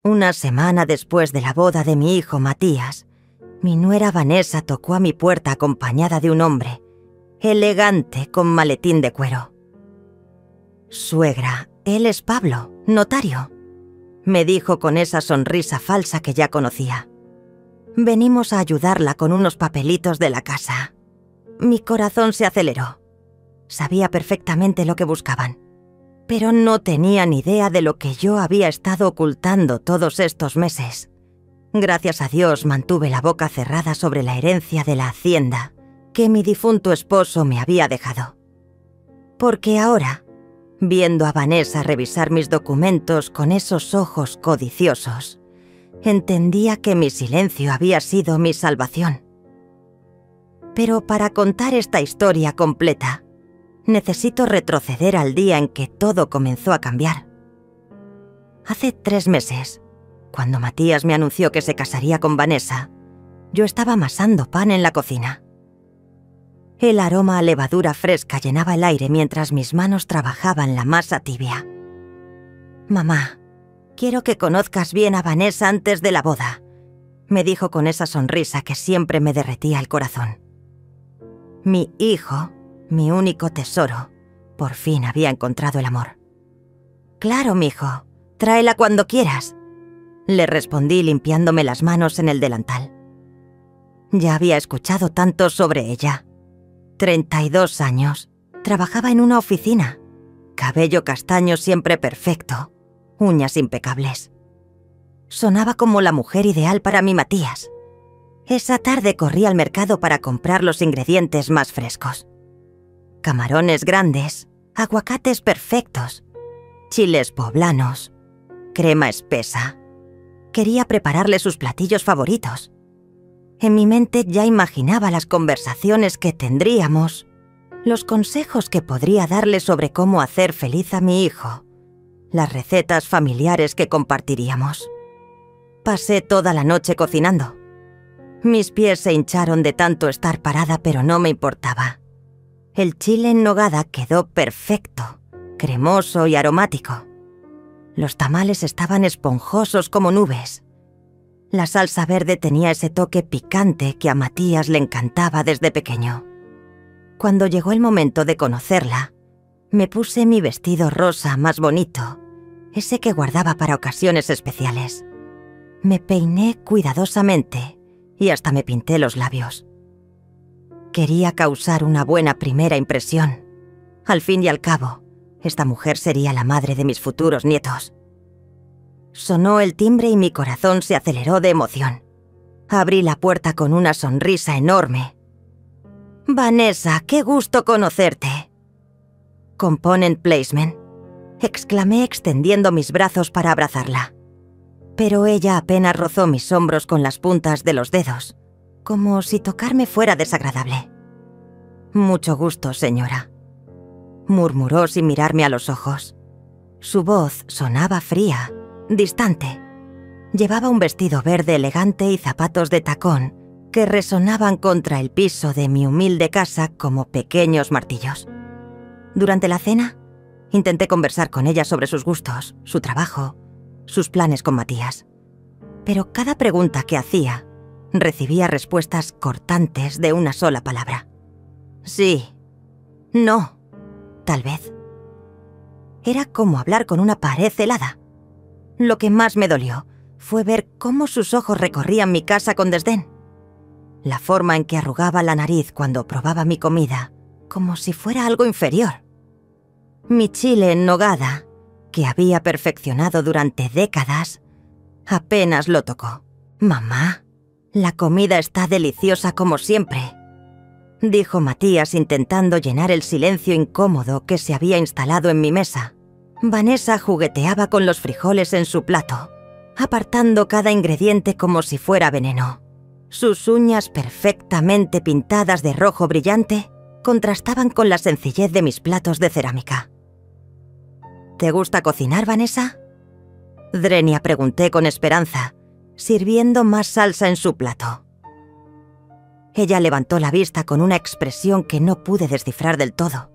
Una semana después de la boda de mi hijo Matías, mi nuera Vanessa tocó a mi puerta acompañada de un hombre, elegante con maletín de cuero. «Suegra, él es Pablo, notario», me dijo con esa sonrisa falsa que ya conocía. «Venimos a ayudarla con unos papelitos de la casa». Mi corazón se aceleró. Sabía perfectamente lo que buscaban, pero no tenía ni idea de lo que yo había estado ocultando todos estos meses. Gracias a Dios mantuve la boca cerrada sobre la herencia de la hacienda que mi difunto esposo me había dejado. Porque ahora, viendo a Vanessa revisar mis documentos con esos ojos codiciosos, entendía que mi silencio había sido mi salvación. Pero para contar esta historia completa, necesito retroceder al día en que todo comenzó a cambiar. Hace 3 meses, cuando Matías me anunció que se casaría con Vanessa, yo estaba amasando pan en la cocina. El aroma a levadura fresca llenaba el aire mientras mis manos trabajaban la masa tibia. «Mamá, quiero que conozcas bien a Vanessa antes de la boda», me dijo con esa sonrisa que siempre me derretía el corazón. Mi hijo, mi único tesoro, por fin había encontrado el amor. «Claro, mijo, tráela cuando quieras», le respondí limpiándome las manos en el delantal. Ya había escuchado tanto sobre ella. 32 años, trabajaba en una oficina, cabello castaño siempre perfecto, uñas impecables. Sonaba como la mujer ideal para mi Matías. Esa tarde corrí al mercado para comprar los ingredientes más frescos. Camarones grandes, aguacates perfectos, chiles poblanos, crema espesa. Quería prepararle sus platillos favoritos. En mi mente ya imaginaba las conversaciones que tendríamos, los consejos que podría darle sobre cómo hacer feliz a mi hijo, las recetas familiares que compartiríamos. Pasé toda la noche cocinando. Mis pies se hincharon de tanto estar parada, pero no me importaba. El chile en nogada quedó perfecto, cremoso y aromático. Los tamales estaban esponjosos como nubes. La salsa verde tenía ese toque picante que a Matías le encantaba desde pequeño. Cuando llegó el momento de conocerla, me puse mi vestido rosa más bonito, ese que guardaba para ocasiones especiales. Me peiné cuidadosamente y hasta me pinté los labios. Quería causar una buena primera impresión. Al fin y al cabo, esta mujer sería la madre de mis futuros nietos. Sonó el timbre y mi corazón se aceleró de emoción. Abrí la puerta con una sonrisa enorme. «Vanessa, qué gusto conocerte». «Component placement», exclamé extendiendo mis brazos para abrazarla. Pero ella apenas rozó mis hombros con las puntas de los dedos, como si tocarme fuera desagradable. «Mucho gusto, señora», murmuró sin mirarme a los ojos. Su voz sonaba fría, distante. Llevaba un vestido verde elegante y zapatos de tacón que resonaban contra el piso de mi humilde casa como pequeños martillos. Durante la cena, intenté conversar con ella sobre sus gustos, su trabajo, sus planes con Matías. Pero cada pregunta que hacía, recibía respuestas cortantes de una sola palabra. Sí, no, tal vez. Era como hablar con una pared helada. Lo que más me dolió fue ver cómo sus ojos recorrían mi casa con desdén. La forma en que arrugaba la nariz cuando probaba mi comida, como si fuera algo inferior. Mi chile en nogada, que había perfeccionado durante décadas, apenas lo tocó. «Mamá, la comida está deliciosa como siempre», dijo Matías intentando llenar el silencio incómodo que se había instalado en mi mesa. Vanessa jugueteaba con los frijoles en su plato, apartando cada ingrediente como si fuera veneno. Sus uñas perfectamente pintadas de rojo brillante contrastaban con la sencillez de mis platos de cerámica. «¿Te gusta cocinar, Vanessa?», Drenia pregunté con esperanza, sirviendo más salsa en su plato. Ella levantó la vista con una expresión que no pude descifrar del todo.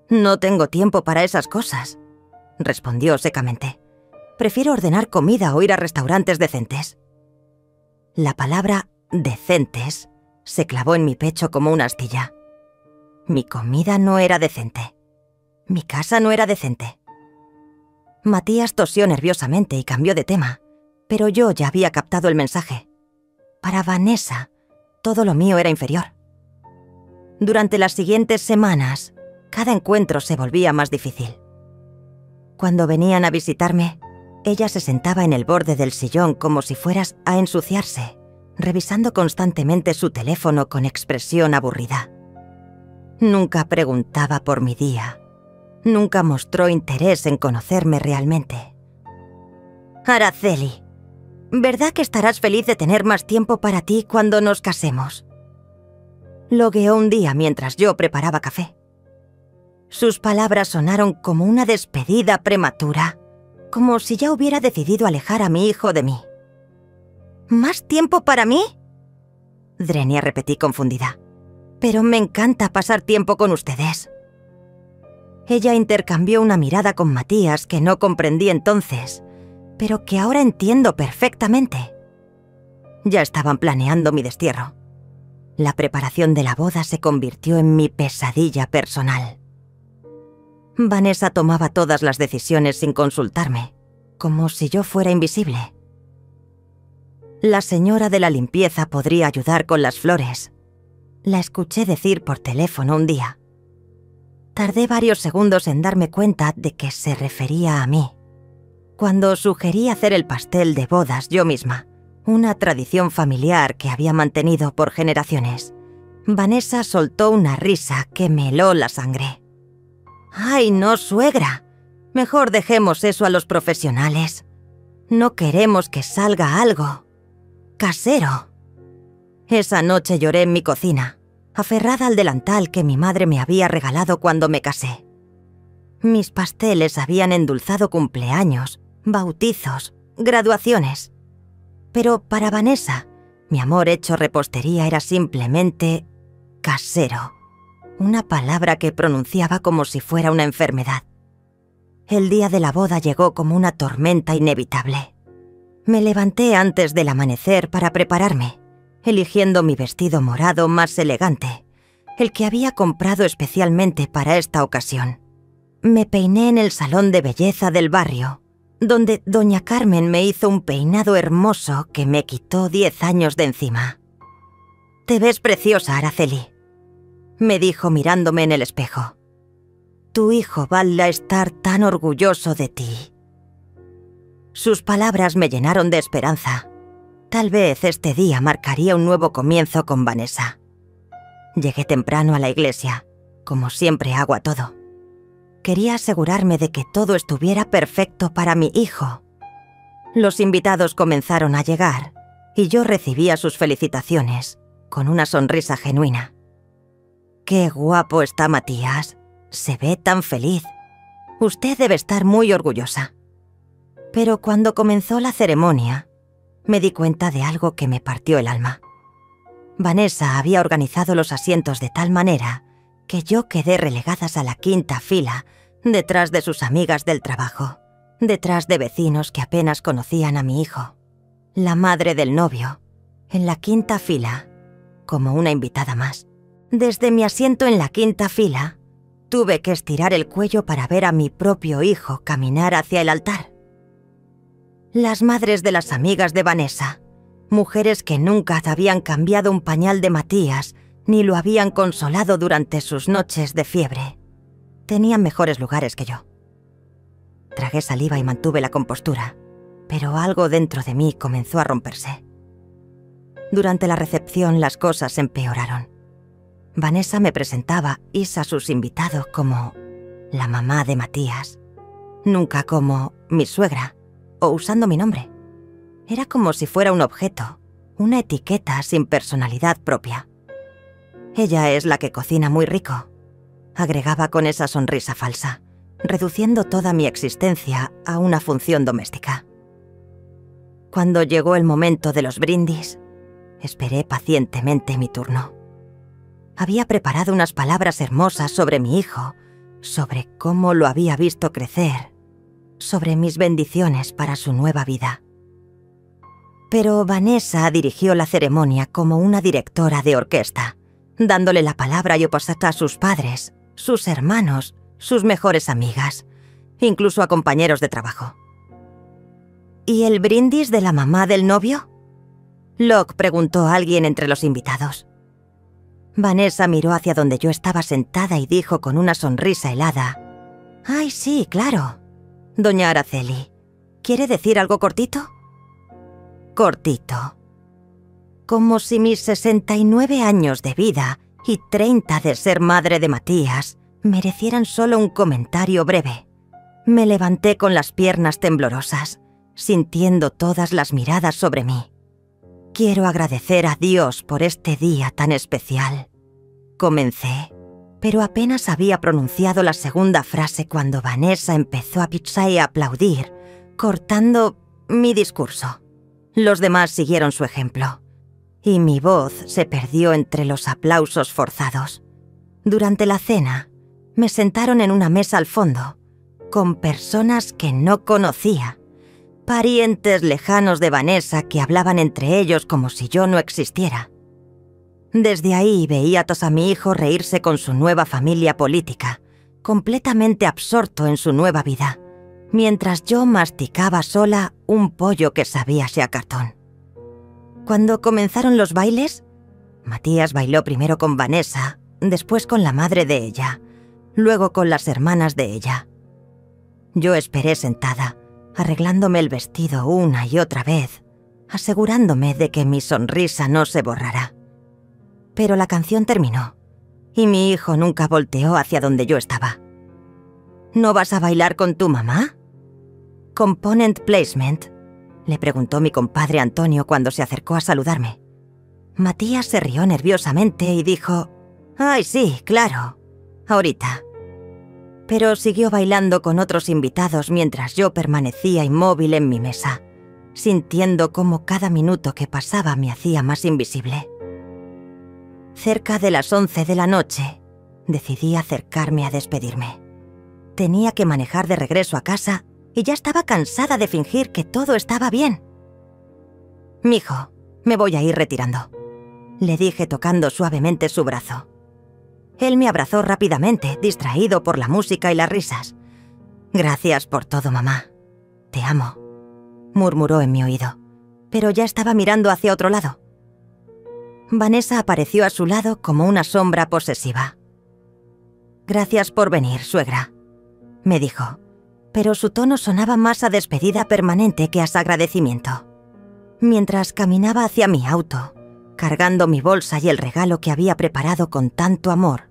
«No tengo tiempo para esas cosas», respondió secamente. Prefiero ordenar comida o ir a restaurantes decentes. La palabra decentes se clavó en mi pecho como una astilla. Mi comida no era decente. Mi casa no era decente. Matías tosió nerviosamente y cambió de tema, pero yo ya había captado el mensaje. Para Vanessa, todo lo mío era inferior. Durante las siguientes semanas, cada encuentro se volvía más difícil. Cuando venían a visitarme, ella se sentaba en el borde del sillón como si fueras a ensuciarse, revisando constantemente su teléfono con expresión aburrida. Nunca preguntaba por mi día. Nunca mostró interés en conocerme realmente. Araceli, ¿verdad que estarás feliz de tener más tiempo para ti cuando nos casemos? Logueó un día mientras yo preparaba café. Sus palabras sonaron como una despedida prematura, como si ya hubiera decidido alejar a mi hijo de mí. ¿Más tiempo para mí? Drenia, repetí confundida. Pero me encanta pasar tiempo con ustedes. Ella intercambió una mirada con Matías que no comprendí entonces, pero que ahora entiendo perfectamente. Ya estaban planeando mi destierro. La preparación de la boda se convirtió en mi pesadilla personal. Vanessa tomaba todas las decisiones sin consultarme, como si yo fuera invisible. La señora de la limpieza podría ayudar con las flores. La escuché decir por teléfono un día. Tardé varios segundos en darme cuenta de que se refería a mí. Cuando sugerí hacer el pastel de bodas yo misma, una tradición familiar que había mantenido por generaciones, Vanessa soltó una risa que me heló la sangre. «¡Ay, no, suegra! Mejor dejemos eso a los profesionales. No queremos que salga algo casero». Esa noche lloré en mi cocina, aferrada al delantal que mi madre me había regalado cuando me casé. Mis pasteles habían endulzado cumpleaños, bautizos, graduaciones. Pero para Vanessa, mi amor hecho repostería era simplemente casero, una palabra que pronunciaba como si fuera una enfermedad. El día de la boda llegó como una tormenta inevitable. Me levanté antes del amanecer para prepararme, eligiendo mi vestido morado más elegante, el que había comprado especialmente para esta ocasión. Me peiné en el salón de belleza del barrio, donde doña Carmen me hizo un peinado hermoso que me quitó 10 años de encima. «Te ves preciosa, Araceli», me dijo mirándome en el espejo. «Tu hijo va a estar tan orgulloso de ti». Sus palabras me llenaron de esperanza. Tal vez este día marcaría un nuevo comienzo con Vanessa. Llegué temprano a la iglesia, como siempre hago a todo. Quería asegurarme de que todo estuviera perfecto para mi hijo. Los invitados comenzaron a llegar y yo recibía sus felicitaciones con una sonrisa genuina. «Qué guapo está Matías. Se ve tan feliz. Usted debe estar muy orgullosa». Pero cuando comenzó la ceremonia, me di cuenta de algo que me partió el alma. Vanessa había organizado los asientos de tal manera que yo quedé relegadas a la quinta fila, detrás de sus amigas del trabajo, detrás de vecinos que apenas conocían a mi hijo. La madre del novio, en la quinta fila, como una invitada más. Desde mi asiento en la quinta fila, tuve que estirar el cuello para ver a mi propio hijo caminar hacia el altar. Las madres de las amigas de Vanessa, mujeres que nunca habían cambiado un pañal de Matías ni lo habían consolado durante sus noches de fiebre, tenían mejores lugares que yo. Tragué saliva y mantuve la compostura, pero algo dentro de mí comenzó a romperse. Durante la recepción las cosas empeoraron. Vanessa me presentaba a sus invitados como la mamá de Matías, nunca como mi suegra o usando mi nombre. Era como si fuera un objeto, una etiqueta sin personalidad propia. «Ella es la que cocina muy rico», agregaba con esa sonrisa falsa, reduciendo toda mi existencia a una función doméstica. Cuando llegó el momento de los brindis, esperé pacientemente mi turno. Había preparado unas palabras hermosas sobre mi hijo, sobre cómo lo había visto crecer, sobre mis bendiciones para su nueva vida. Pero Vanessa dirigió la ceremonia como una directora de orquesta, dándole la palabra y posata a sus padres, sus hermanos, sus mejores amigas, incluso a compañeros de trabajo. ¿Y el brindis de la mamá del novio?, Locke preguntó a alguien entre los invitados. Vanessa miró hacia donde yo estaba sentada y dijo con una sonrisa helada: «Ay, sí, claro. Doña Araceli, ¿quiere decir algo cortito?» Cortito. Como si mis 69 años de vida y 30 de ser madre de Matías merecieran solo un comentario breve. Me levanté con las piernas temblorosas, sintiendo todas las miradas sobre mí. Quiero agradecer a Dios por este día tan especial. Comencé, pero apenas había pronunciado la segunda frase cuando Vanessa empezó a pichar y a aplaudir, cortando mi discurso. Los demás siguieron su ejemplo, y mi voz se perdió entre los aplausos forzados. Durante la cena, me sentaron en una mesa al fondo, con personas que no conocía, parientes lejanos de Vanessa que hablaban entre ellos como si yo no existiera. Desde ahí veía a mi hijo reírse con su nueva familia política, completamente absorto en su nueva vida, mientras yo masticaba sola un pollo que sabía a cartón. Cuando comenzaron los bailes, Matías bailó primero con Vanessa, después con la madre de ella, luego con las hermanas de ella. Yo esperé sentada, arreglándome el vestido una y otra vez, asegurándome de que mi sonrisa no se borrara. Pero la canción terminó, y mi hijo nunca volteó hacia donde yo estaba. ¿No vas a bailar con tu mamá? «Component placement», le preguntó mi compadre Antonio cuando se acercó a saludarme. Matías se rió nerviosamente y dijo: «Ay, sí, claro, ahorita». Pero siguió bailando con otros invitados mientras yo permanecía inmóvil en mi mesa, sintiendo cómo cada minuto que pasaba me hacía más invisible. Cerca de las 11 de la noche, decidí acercarme a despedirme. Tenía que manejar de regreso a casa y ya estaba cansada de fingir que todo estaba bien. «Mijo, me voy a ir retirando», le dije tocando suavemente su brazo. Él me abrazó rápidamente, distraído por la música y las risas. «Gracias por todo, mamá. Te amo», murmuró en mi oído, pero ya estaba mirando hacia otro lado. Vanessa apareció a su lado como una sombra posesiva. «Gracias por venir, suegra», me dijo, pero su tono sonaba más a despedida permanente que a agradecimiento. Mientras caminaba hacia mi auto, cargando mi bolsa y el regalo que había preparado con tanto amor,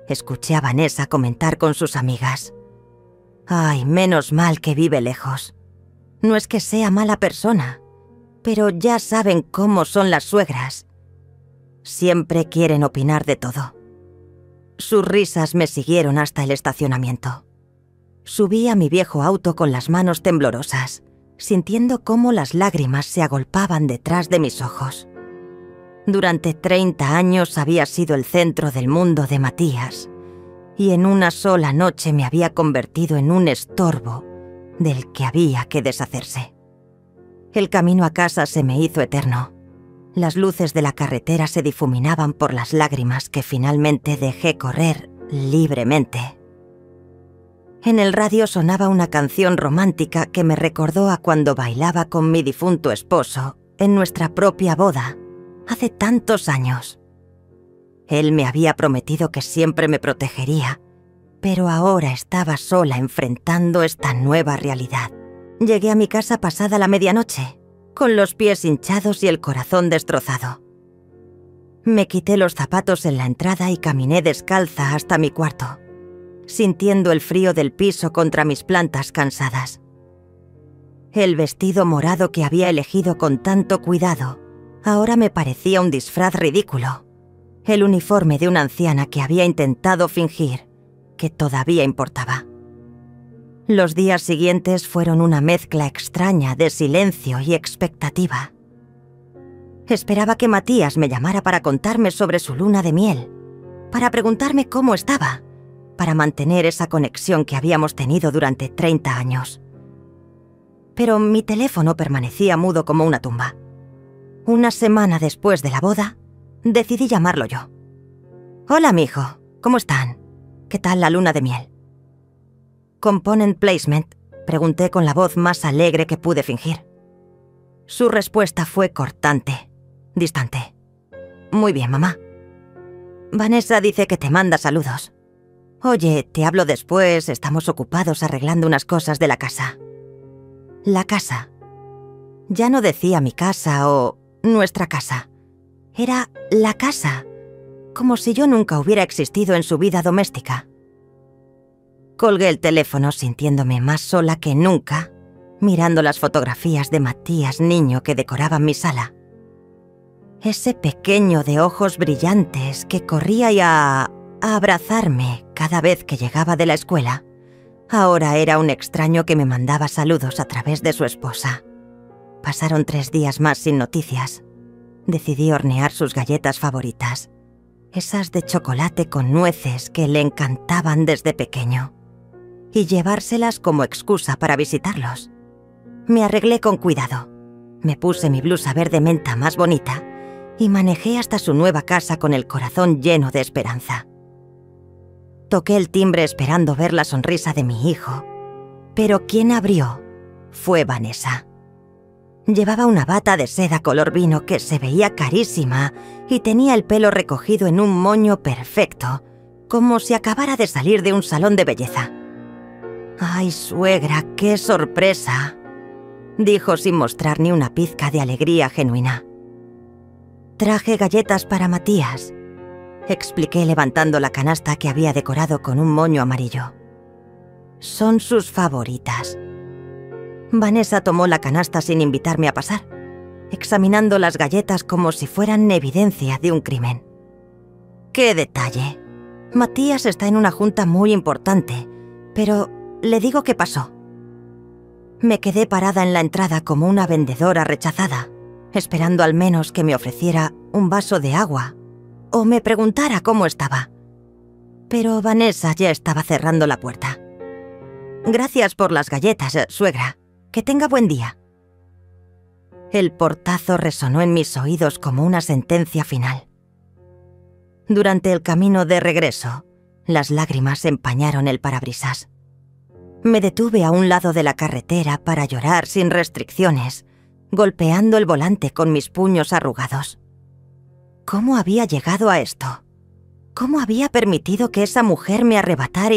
escuché a Vanessa comentar con sus amigas: «Ay, menos mal que vive lejos. No es que sea mala persona, pero ya saben cómo son las suegras. Siempre quieren opinar de todo». Sus risas me siguieron hasta el estacionamiento. Subí a mi viejo auto con las manos temblorosas, sintiendo cómo las lágrimas se agolpaban detrás de mis ojos. Durante 30 años había sido el centro del mundo de Matías, y en una sola noche me había convertido en un estorbo del que había que deshacerse. El camino a casa se me hizo eterno. Las luces de la carretera se difuminaban por las lágrimas que finalmente dejé correr libremente. En el radio sonaba una canción romántica que me recordó a cuando bailaba con mi difunto esposo en nuestra propia boda, hace tantos años. Él me había prometido que siempre me protegería, pero ahora estaba sola enfrentando esta nueva realidad. Llegué a mi casa pasada la medianoche, con los pies hinchados y el corazón destrozado. Me quité los zapatos en la entrada y caminé descalza hasta mi cuarto, sintiendo el frío del piso contra mis plantas cansadas. El vestido morado que había elegido con tanto cuidado ahora me parecía un disfraz ridículo, el uniforme de una anciana que había intentado fingir que todavía importaba. Los días siguientes fueron una mezcla extraña de silencio y expectativa. Esperaba que Matías me llamara para contarme sobre su luna de miel, para preguntarme cómo estaba, para mantener esa conexión que habíamos tenido durante 30 años. pero mi teléfono permanecía mudo como una tumba. Una semana después de la boda, decidí llamarlo yo. «Hola, mijo, ¿cómo están? ¿Qué tal la luna de miel?» «Component placement», pregunté con la voz más alegre que pude fingir. Su respuesta fue cortante, distante. «Muy bien, mamá. Vanessa dice que te manda saludos. Oye, te hablo después, estamos ocupados arreglando unas cosas de la casa». La casa. Ya no decía mi casa o nuestra casa. Era la casa, como si yo nunca hubiera existido en su vida doméstica. Colgué el teléfono sintiéndome más sola que nunca, mirando las fotografías de Matías niño que decoraban mi sala. Ese pequeño de ojos brillantes que corría a abrazarme cada vez que llegaba de la escuela, ahora era un extraño que me mandaba saludos a través de su esposa. Pasaron 3 días más sin noticias. Decidí hornear sus galletas favoritas, esas de chocolate con nueces que le encantaban desde pequeño, y llevárselas como excusa para visitarlos. Me arreglé con cuidado. Me puse mi blusa verde menta más bonita y manejé hasta su nueva casa con el corazón lleno de esperanza. Toqué el timbre esperando ver la sonrisa de mi hijo, pero quien abrió fue Vanessa. Llevaba una bata de seda color vino que se veía carísima y tenía el pelo recogido en un moño perfecto, como si acabara de salir de un salón de belleza. «Ay, suegra, qué sorpresa», dijo sin mostrar ni una pizca de alegría genuina. «Traje galletas para Matías», expliqué levantando la canasta que había decorado con un moño amarillo. «Son sus favoritas». Vanessa tomó la canasta sin invitarme a pasar, examinando las galletas como si fueran evidencia de un crimen. «¡Qué detalle! Matías está en una junta muy importante, pero le digo qué pasó». Me quedé parada en la entrada como una vendedora rechazada, esperando al menos que me ofreciera un vaso de agua o me preguntara cómo estaba. Pero Vanessa ya estaba cerrando la puerta. «Gracias por las galletas, suegra. Que tenga buen día». El portazo resonó en mis oídos como una sentencia final. Durante el camino de regreso, las lágrimas empañaron el parabrisas. Me detuve a un lado de la carretera para llorar sin restricciones, golpeando el volante con mis puños arrugados. ¿Cómo había llegado a esto? ¿Cómo había permitido que esa mujer me arrebatara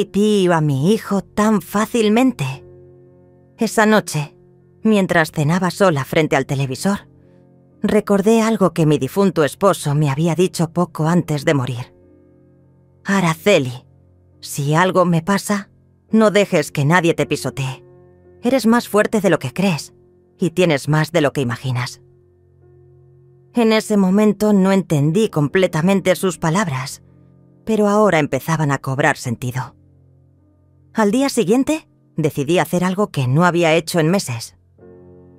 a mi hijo tan fácilmente? Esa noche, mientras cenaba sola frente al televisor, recordé algo que mi difunto esposo me había dicho poco antes de morir. «Araceli, si algo me pasa, no dejes que nadie te pisotee. Eres más fuerte de lo que crees y tienes más de lo que imaginas». En ese momento no entendí completamente sus palabras, pero ahora empezaban a cobrar sentido. Al día siguiente, decidí hacer algo que no había hecho en meses: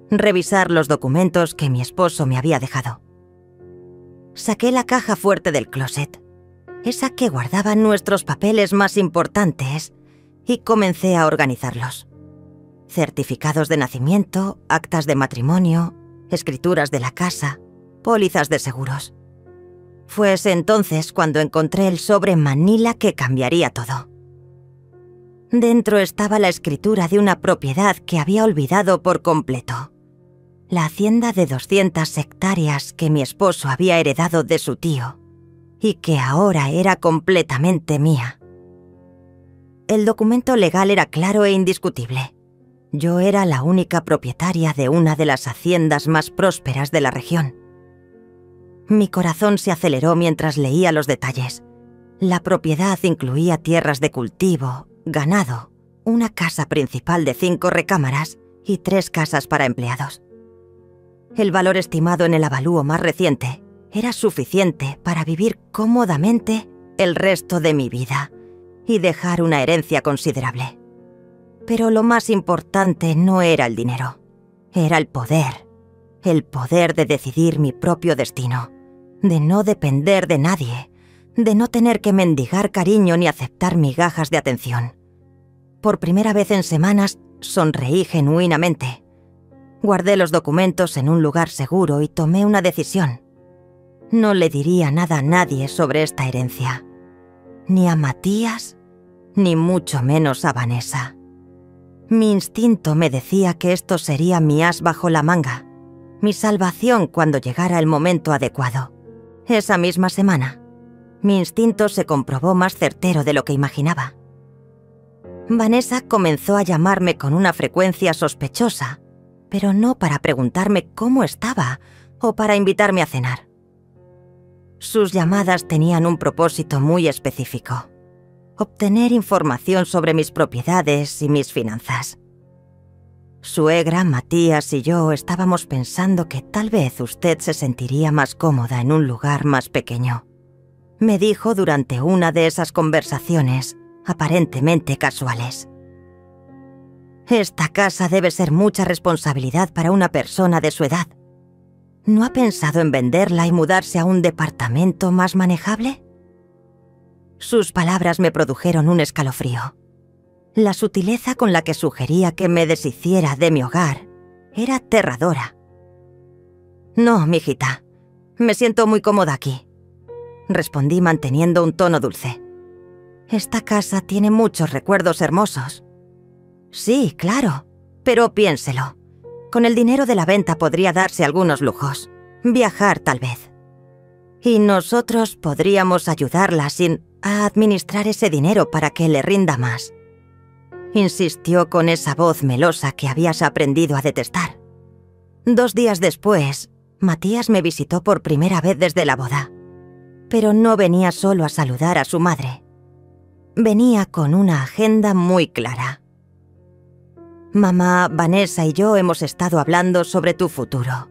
revisar los documentos que mi esposo me había dejado. Saqué la caja fuerte del closet, esa que guardaba nuestros papeles más importantes, y comencé a organizarlos. Certificados de nacimiento, actas de matrimonio, escrituras de la casa, pólizas de seguros. Fue ese entonces cuando encontré el sobre manila que cambiaría todo. Dentro estaba la escritura de una propiedad que había olvidado por completo. La hacienda de 200 hectáreas que mi esposo había heredado de su tío y que ahora era completamente mía. El documento legal era claro e indiscutible. Yo era la única propietaria de una de las haciendas más prósperas de la región. Mi corazón se aceleró mientras leía los detalles. La propiedad incluía tierras de cultivo, ganado, una casa principal de 5 recámaras y 3 casas para empleados. El valor estimado en el avalúo más reciente era suficiente para vivir cómodamente el resto de mi vida y dejar una herencia considerable. Pero lo más importante no era el dinero, era el poder de decidir mi propio destino, de no depender de nadie, de no tener que mendigar cariño ni aceptar migajas de atención. Por primera vez en semanas sonreí genuinamente, Guardé los documentos en un lugar seguro y tomé una decisión. No le diría nada a nadie sobre esta herencia. Ni a Matías, ni mucho menos a Vanessa. Mi instinto me decía que esto sería mi as bajo la manga, mi salvación cuando llegara el momento adecuado. Esa misma semana, mi instinto se comprobó más certero de lo que imaginaba. Vanessa comenzó a llamarme con una frecuencia sospechosa, pero no para preguntarme cómo estaba o para invitarme a cenar. Sus llamadas tenían un propósito muy específico: obtener información sobre mis propiedades y mis finanzas. Suegra, Matías y yo estábamos pensando que tal vez usted se sentiría más cómoda en un lugar más pequeño, me dijo durante una de esas conversaciones aparentemente casuales. Esta casa debe ser mucha responsabilidad para una persona de su edad. ¿No ha pensado en venderla y mudarse a un departamento más manejable? Sus palabras me produjeron un escalofrío. La sutileza con la que sugería que me deshiciera de mi hogar era aterradora. No, mijita, me siento muy cómoda aquí, respondí manteniendo un tono dulce. Esta casa tiene muchos recuerdos hermosos. Sí, claro, pero piénselo. Con el dinero de la venta podría darse algunos lujos. Viajar, tal vez. Y nosotros podríamos ayudarla a administrar ese dinero para que le rinda más. Insistió con esa voz melosa que habías aprendido a detestar. 2 días después, Matías me visitó por primera vez desde la boda. Pero no venía solo a saludar a su madre. Venía con una agenda muy clara. Mamá, Vanessa y yo hemos estado hablando sobre tu futuro.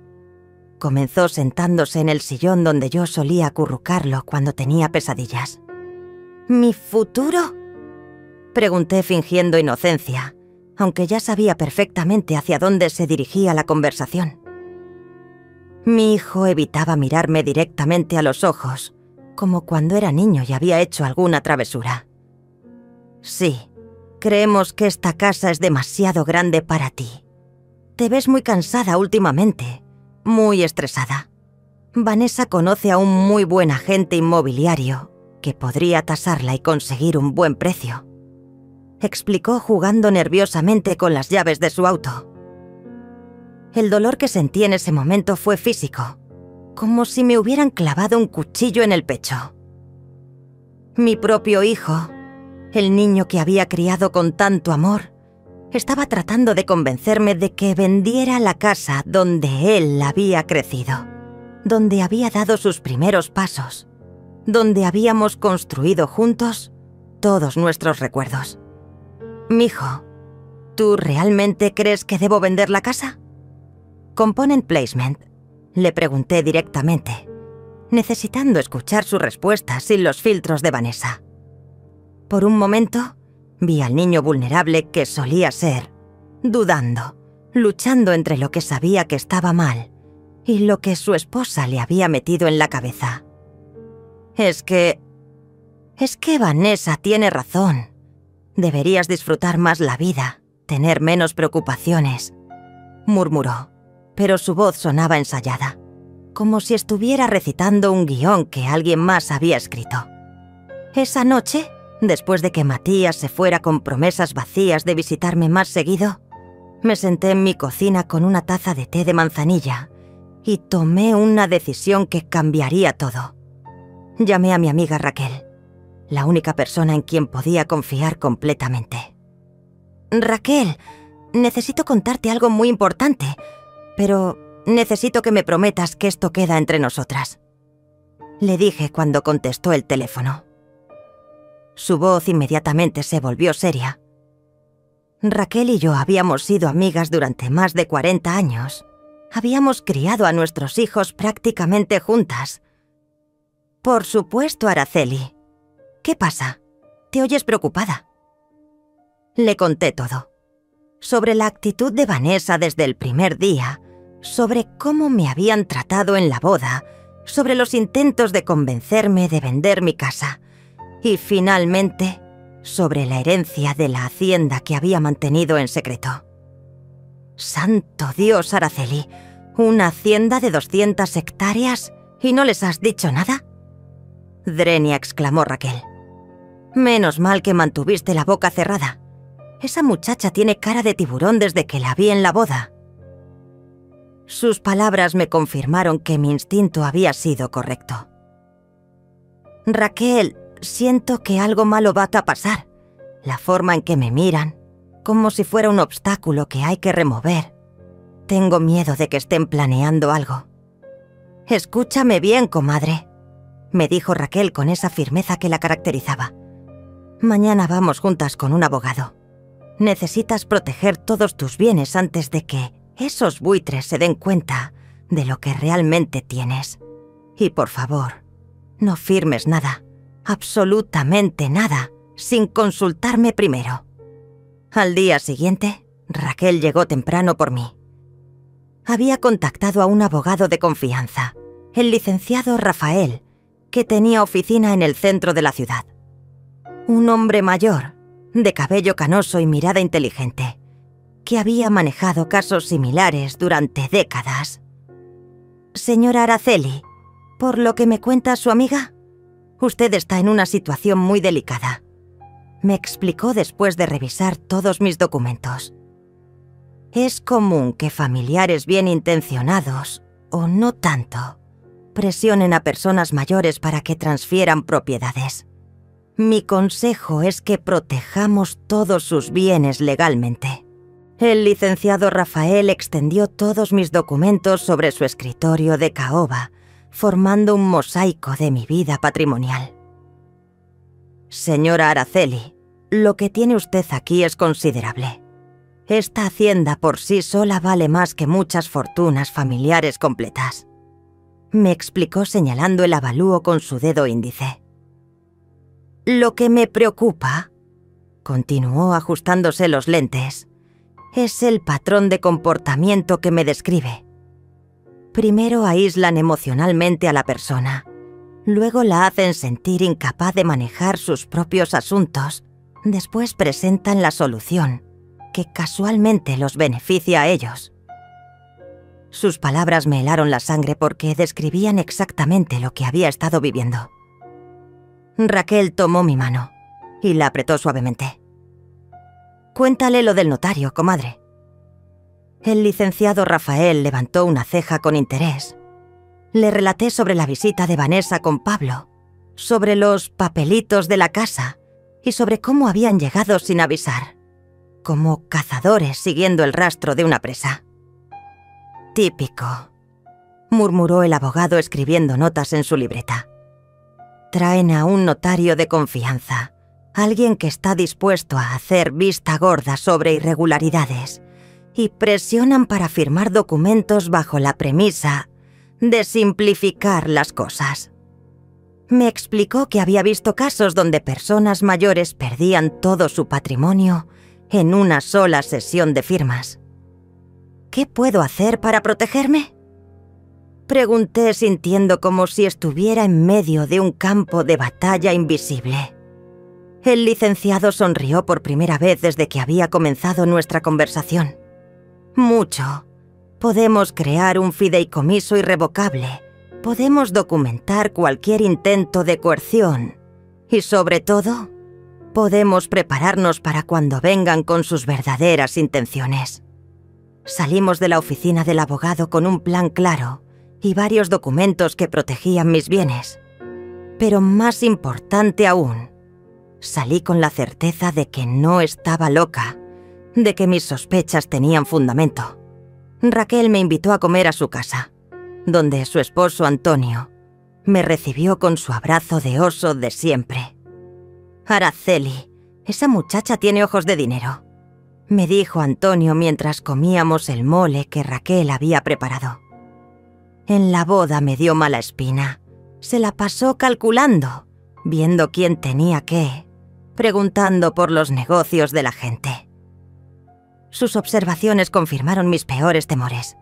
Comenzó sentándose en el sillón donde yo solía acurrucarlo cuando tenía pesadillas. ¿Mi futuro?, pregunté fingiendo inocencia, aunque ya sabía perfectamente hacia dónde se dirigía la conversación. Mi hijo evitaba mirarme directamente a los ojos, como cuando era niño y había hecho alguna travesura. Sí, creemos que esta casa es demasiado grande para ti. Te ves muy cansada últimamente, muy estresada. Vanessa conoce a un muy buen agente inmobiliario que podría tasarla y conseguir un buen precio, explicó jugando nerviosamente con las llaves de su auto. El dolor que sentí en ese momento fue físico, como si me hubieran clavado un cuchillo en el pecho. Mi propio hijo, el niño que había criado con tanto amor, estaba tratando de convencerme de que vendiera la casa donde él había crecido, donde había dado sus primeros pasos, donde habíamos construido juntos todos nuestros recuerdos. Mijo, ¿tú realmente crees que debo vender la casa? Component placement, le pregunté directamente, necesitando escuchar su respuesta sin los filtros de Vanessa. Por un momento, vi al niño vulnerable que solía ser, dudando, luchando entre lo que sabía que estaba mal y lo que su esposa le había metido en la cabeza. Es que Vanessa tiene razón. Deberías disfrutar más la vida, tener menos preocupaciones, murmuró, pero su voz sonaba ensayada, como si estuviera recitando un guión que alguien más había escrito. Esa noche, después de que Matías se fuera con promesas vacías de visitarme más seguido, me senté en mi cocina con una taza de té de manzanilla y tomé una decisión que cambiaría todo. Llamé a mi amiga Raquel, la única persona en quien podía confiar completamente. Raquel, necesito contarte algo muy importante, pero necesito que me prometas que esto queda entre nosotras, le dije cuando contestó el teléfono. Su voz inmediatamente se volvió seria. Raquel y yo habíamos sido amigas durante más de 40 años. Habíamos criado a nuestros hijos prácticamente juntas. Por supuesto, Araceli. ¿Qué pasa? ¿Te oyes preocupada? Le conté todo. Sobre la actitud de Vanessa desde el primer día, sobre cómo me habían tratado en la boda, sobre los intentos de convencerme de vender mi casa y, finalmente, sobre la herencia de la hacienda que había mantenido en secreto. ¡Santo Dios, Araceli! ¿Una hacienda de 200 hectáreas y no les has dicho nada? Drenia, exclamó Raquel. Menos mal que mantuviste la boca cerrada. Esa muchacha tiene cara de tiburón desde que la vi en la boda. Sus palabras me confirmaron que mi instinto había sido correcto. Raquel, siento que algo malo va a pasar. La forma en que me miran, como si fuera un obstáculo que hay que remover. Tengo miedo de que estén planeando algo. Escúchame bien, comadre, me dijo Raquel con esa firmeza que la caracterizaba. Mañana vamos juntas con un abogado. Necesitas proteger todos tus bienes antes de que esos buitres se den cuenta de lo que realmente tienes. Y por favor, no firmes nada, absolutamente nada, sin consultarme primero. Al día siguiente, Raquel llegó temprano por mí. Había contactado a un abogado de confianza, el licenciado Rafael, que tenía oficina en el centro de la ciudad. Un hombre mayor, de cabello canoso y mirada inteligente, que había manejado casos similares durante décadas. Señora Araceli, por lo que me cuenta su amiga, usted está en una situación muy delicada, me explicó después de revisar todos mis documentos. Es común que familiares bien intencionados, o no tanto, presionen a personas mayores para que transfieran propiedades. Mi consejo es que protejamos todos sus bienes legalmente. El licenciado Rafael extendió todos mis documentos sobre su escritorio de caoba, formando un mosaico de mi vida patrimonial. Señora Araceli, lo que tiene usted aquí es considerable. Esta hacienda por sí sola vale más que muchas fortunas familiares completas, me explicó señalando el avalúo con su dedo índice. Lo que me preocupa, continuó ajustándose los lentes, es el patrón de comportamiento que me describe. Primero aíslan emocionalmente a la persona, luego la hacen sentir incapaz de manejar sus propios asuntos, después presentan la solución, que casualmente los beneficia a ellos. Sus palabras me helaron la sangre porque describían exactamente lo que había estado viviendo. Raquel tomó mi mano y la apretó suavemente. Cuéntale lo del notario, comadre. El licenciado Rafael levantó una ceja con interés. Le relaté sobre la visita de Vanessa con Pablo, sobre los papelitos de la casa y sobre cómo habían llegado sin avisar, como cazadores siguiendo el rastro de una presa. Típico, murmuró el abogado escribiendo notas en su libreta. Traen a un notario de confianza, alguien que está dispuesto a hacer vista gorda sobre irregularidades, y presionan para firmar documentos bajo la premisa de simplificar las cosas. Me explicó que había visto casos donde personas mayores perdían todo su patrimonio en una sola sesión de firmas. ¿Qué puedo hacer para protegerme?, pregunté sintiendo como si estuviera en medio de un campo de batalla invisible. El licenciado sonrió por primera vez desde que había comenzado nuestra conversación. Mucho. Podemos crear un fideicomiso irrevocable. Podemos documentar cualquier intento de coerción. Y sobre todo, podemos prepararnos para cuando vengan con sus verdaderas intenciones. Salimos de la oficina del abogado con un plan claro y varios documentos que protegían mis bienes. Pero más importante aún, salí con la certeza de que no estaba loca, de que mis sospechas tenían fundamento. Raquel me invitó a comer a su casa, donde su esposo Antonio me recibió con su abrazo de oso de siempre. Araceli, esa muchacha tiene ojos de dinero, me dijo Antonio mientras comíamos el mole que Raquel había preparado. En la boda me dio mala espina. Se la pasó calculando, viendo quién tenía qué, preguntando por los negocios de la gente. Sus observaciones confirmaron mis peores temores.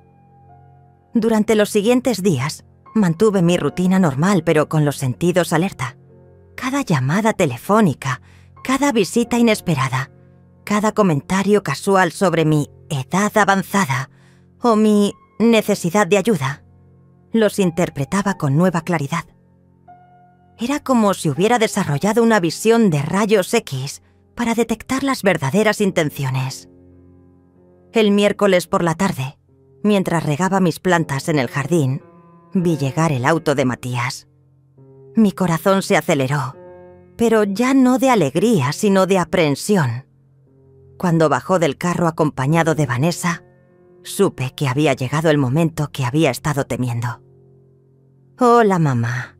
Durante los siguientes días, mantuve mi rutina normal, pero con los sentidos alerta. Cada llamada telefónica, cada visita inesperada, cada comentario casual sobre mi edad avanzada o mi necesidad de ayuda, los interpretaba con nueva claridad. Era como si hubiera desarrollado una visión de rayos X para detectar las verdaderas intenciones. El miércoles por la tarde, mientras regaba mis plantas en el jardín, vi llegar el auto de Matías. Mi corazón se aceleró, pero ya no de alegría, sino de aprehensión. Cuando bajó del carro acompañado de Vanessa, supe que había llegado el momento que había estado temiendo. «Hola, mamá».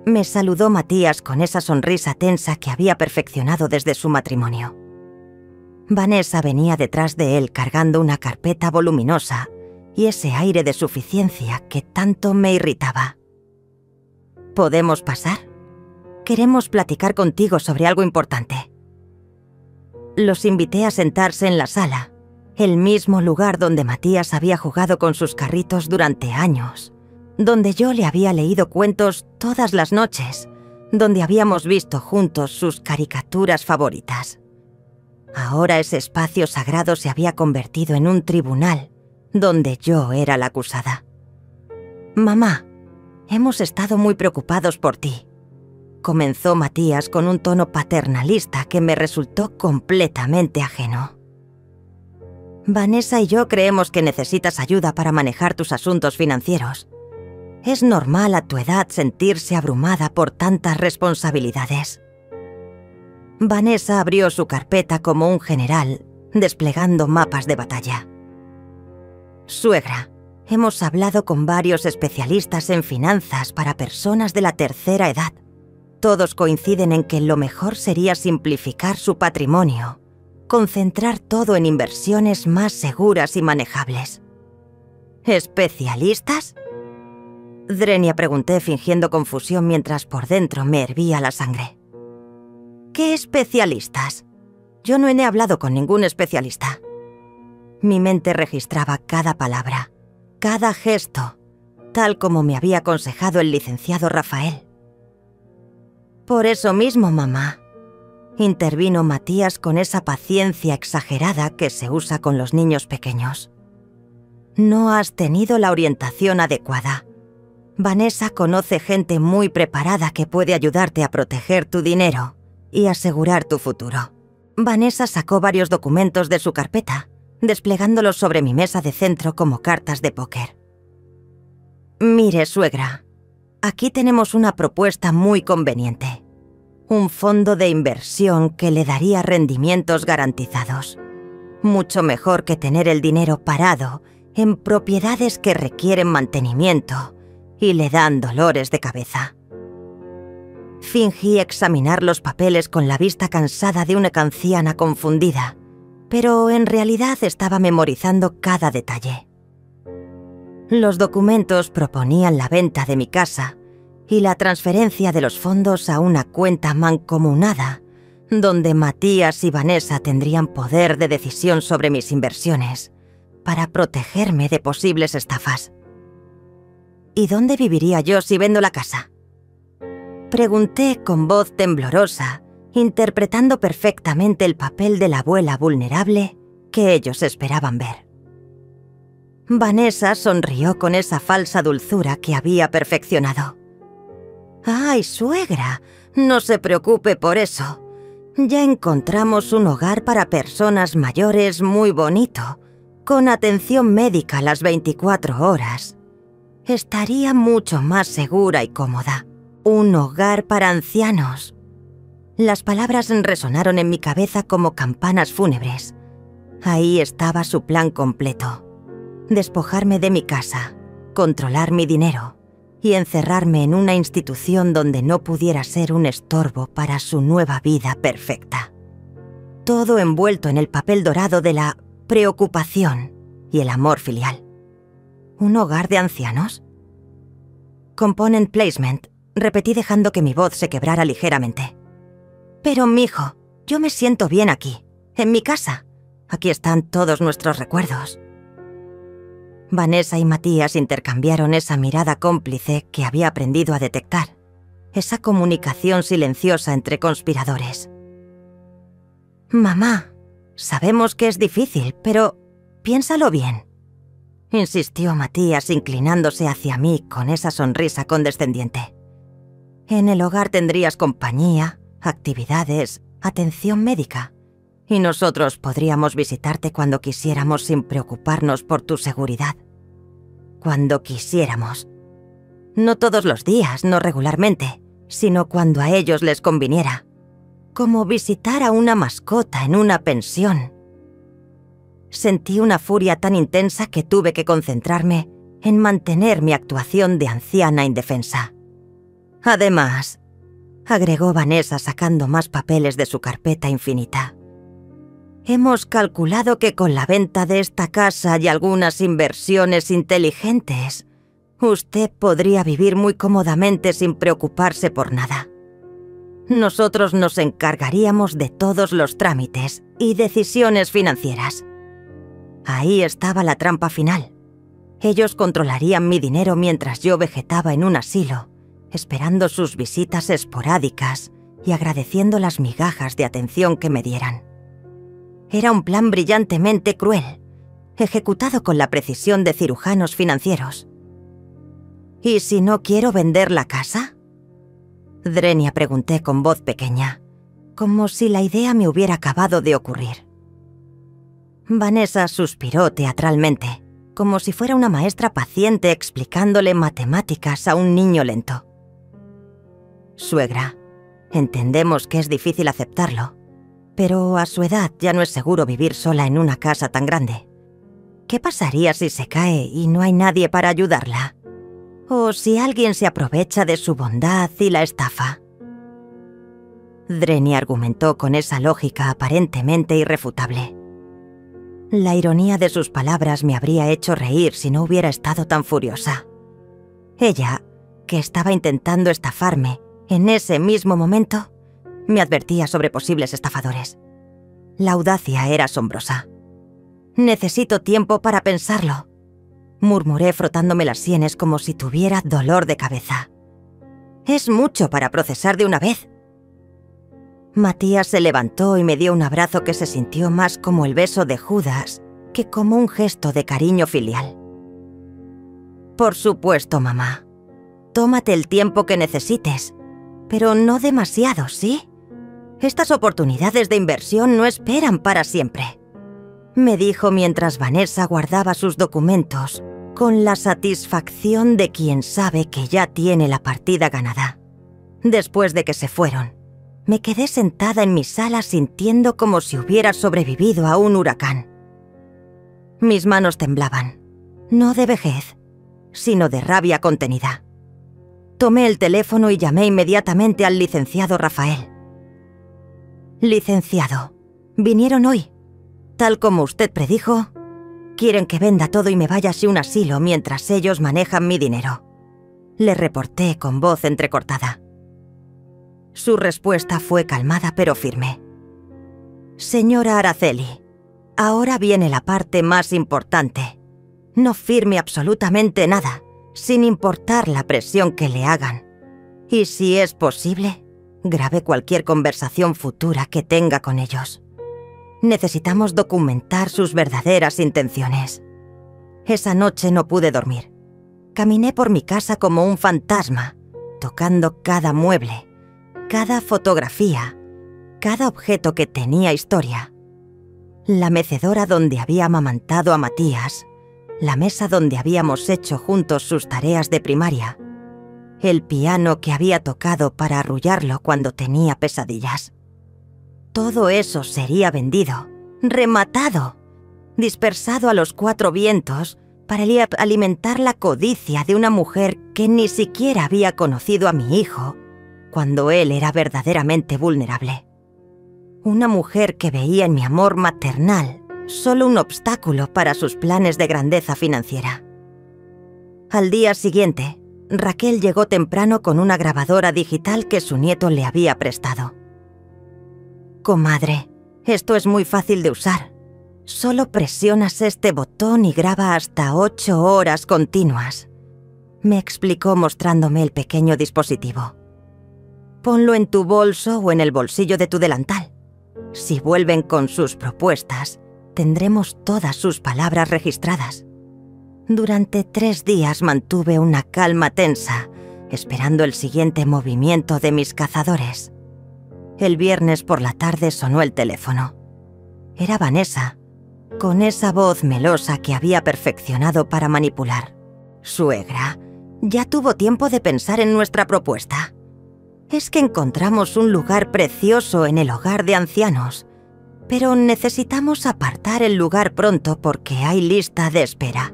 Me saludó Matías con esa sonrisa tensa que había perfeccionado desde su matrimonio. Vanessa venía detrás de él cargando una carpeta voluminosa y ese aire de suficiencia que tanto me irritaba. «¿Podemos pasar? Queremos platicar contigo sobre algo importante». Los invité a sentarse en la sala, el mismo lugar donde Matías había jugado con sus carritos durante años, donde yo le había leído cuentos todas las noches, donde habíamos visto juntos sus caricaturas favoritas. Ahora ese espacio sagrado se había convertido en un tribunal, donde yo era la acusada. «Mamá, hemos estado muy preocupados por ti», comenzó Matías con un tono paternalista que me resultó completamente ajeno. «Vanessa y yo creemos que necesitas ayuda para manejar tus asuntos financieros. Es normal a tu edad sentirse abrumada por tantas responsabilidades». Vanessa abrió su carpeta como un general, desplegando mapas de batalla. «Suegra, hemos hablado con varios especialistas en finanzas para personas de la tercera edad. Todos coinciden en que lo mejor sería simplificar su patrimonio, concentrar todo en inversiones más seguras y manejables». «¿Especialistas?», Drenia pregunté fingiendo confusión mientras por dentro me hervía la sangre. «¿Qué especialistas? Yo no he hablado con ningún especialista». Mi mente registraba cada palabra, cada gesto, tal como me había aconsejado el licenciado Rafael. «Por eso mismo, mamá», intervino Matías con esa paciencia exagerada que se usa con los niños pequeños. «No has tenido la orientación adecuada. Vanessa conoce gente muy preparada que puede ayudarte a proteger tu dinero y asegurar tu futuro». Vanessa sacó varios documentos de su carpeta, desplegándolos sobre mi mesa de centro como cartas de póker. «Mire, suegra, aquí tenemos una propuesta muy conveniente. Un fondo de inversión que le daría rendimientos garantizados. Mucho mejor que tener el dinero parado en propiedades que requieren mantenimiento y le dan dolores de cabeza». Fingí examinar los papeles con la vista cansada de una anciana confundida, pero en realidad estaba memorizando cada detalle. Los documentos proponían la venta de mi casa y la transferencia de los fondos a una cuenta mancomunada, donde Matías y Vanessa tendrían poder de decisión sobre mis inversiones, para protegerme de posibles estafas. «¿Y dónde viviría yo si vendo la casa?», pregunté con voz temblorosa, interpretando perfectamente el papel de la abuela vulnerable que ellos esperaban ver. Vanessa sonrió con esa falsa dulzura que había perfeccionado. «Ay, suegra, no se preocupe por eso. Ya encontramos un hogar para personas mayores muy bonito, con atención médica las 24 horas. Estaría mucho más segura y cómoda. Un hogar para ancianos». Las palabras resonaron en mi cabeza como campanas fúnebres. Ahí estaba su plan completo: despojarme de mi casa, controlar mi dinero y encerrarme en una institución donde no pudiera ser un estorbo para su nueva vida perfecta. Todo envuelto en el papel dorado de la preocupación y el amor filial. ¿Un hogar de ancianos? «Component placement», repetí dejando que mi voz se quebrara ligeramente. «Pero, mijo, yo me siento bien aquí, en mi casa. Aquí están todos nuestros recuerdos». Vanessa y Matías intercambiaron esa mirada cómplice que había aprendido a detectar, esa comunicación silenciosa entre conspiradores. «Mamá, Sabemos que es difícil, pero piénsalo bien», insistió Matías inclinándose hacia mí con esa sonrisa condescendiente. «En el hogar tendrías compañía, actividades, atención médica, y nosotros podríamos visitarte cuando quisiéramos sin preocuparnos por tu seguridad. Cuando quisiéramos. No todos los días, no regularmente, sino cuando a ellos les conviniera. Como visitar a una mascota en una pensión». Sentí una furia tan intensa que tuve que concentrarme en mantener mi actuación de anciana indefensa. «Además», agregó Vanessa sacando más papeles de su carpeta infinita, «hemos calculado que con la venta de esta casa y algunas inversiones inteligentes, usted podría vivir muy cómodamente sin preocuparse por nada. Nosotros nos encargaríamos de todos los trámites y decisiones financieras». Ahí estaba la trampa final. Ellos controlarían mi dinero mientras yo vegetaba en un asilo, esperando sus visitas esporádicas y agradeciendo las migajas de atención que me dieran. Era un plan brillantemente cruel, ejecutado con la precisión de cirujanos financieros. «¿Y si no quiero vender la casa?», Drenia pregunté con voz pequeña, como si la idea me hubiera acabado de ocurrir. Vanessa suspiró teatralmente, como si fuera una maestra paciente explicándole matemáticas a un niño lento. «Suegra, entendemos que es difícil aceptarlo, pero a su edad ya no es seguro vivir sola en una casa tan grande. ¿Qué pasaría si se cae y no hay nadie para ayudarla? ¿O si alguien se aprovecha de su bondad y la estafa?». Drenia argumentó con esa lógica aparentemente irrefutable. La ironía de sus palabras me habría hecho reír si no hubiera estado tan furiosa. Ella, que estaba intentando estafarme en ese mismo momento, me advertía sobre posibles estafadores. La audacia era asombrosa. «Necesito tiempo para pensarlo», murmuré frotándome las sienes como si tuviera dolor de cabeza. «Es mucho para procesar de una vez». Matías se levantó y me dio un abrazo que se sintió más como el beso de Judas que como un gesto de cariño filial. «Por supuesto, mamá. Tómate el tiempo que necesites, pero no demasiado, ¿sí? Estas oportunidades de inversión no esperan para siempre», me dijo mientras Vanessa guardaba sus documentos con la satisfacción de quien sabe que ya tiene la partida ganada. Después de que se fueron, me quedé sentada en mi sala sintiendo como si hubiera sobrevivido a un huracán. Mis manos temblaban, no de vejez, sino de rabia contenida. Tomé el teléfono y llamé inmediatamente al licenciado Rafael. «Licenciado, vinieron hoy. Tal como usted predijo, quieren que venda todo y me vaya a un asilo mientras ellos manejan mi dinero», le reporté con voz entrecortada. Su respuesta fue calmada pero firme. «Señora Araceli, ahora viene la parte más importante. No firme absolutamente nada, sin importar la presión que le hagan. Y si es posible, grabe cualquier conversación futura que tenga con ellos. Necesitamos documentar sus verdaderas intenciones». Esa noche no pude dormir. Caminé por mi casa como un fantasma, tocando cada mueble, cada fotografía, cada objeto que tenía historia. La mecedora donde había amamantado a Matías, la mesa donde habíamos hecho juntos sus tareas de primaria, el piano que había tocado para arrullarlo cuando tenía pesadillas. Todo eso sería vendido, rematado, dispersado a los cuatro vientos para alimentar la codicia de una mujer que ni siquiera había conocido a mi hijo cuando él era verdaderamente vulnerable. Una mujer que veía en mi amor maternal solo un obstáculo para sus planes de grandeza financiera. Al día siguiente, Raquel llegó temprano con una grabadora digital que su nieto le había prestado. «Comadre, esto es muy fácil de usar. Solo presionas este botón y graba hasta 8 horas continuas», me explicó mostrándome el pequeño dispositivo. «Ponlo en tu bolso o en el bolsillo de tu delantal. Si vuelven con sus propuestas, tendremos todas sus palabras registradas. Durante 3 días mantuve una calma tensa, esperando el siguiente movimiento de mis cazadores. El viernes por la tarde sonó el teléfono. Era Vanessa, con esa voz melosa que había perfeccionado para manipular. «Suegra, ya tuvo tiempo de pensar en nuestra propuesta. Es que encontramos un lugar precioso en el hogar de ancianos, pero necesitamos apartar el lugar pronto porque hay lista de espera».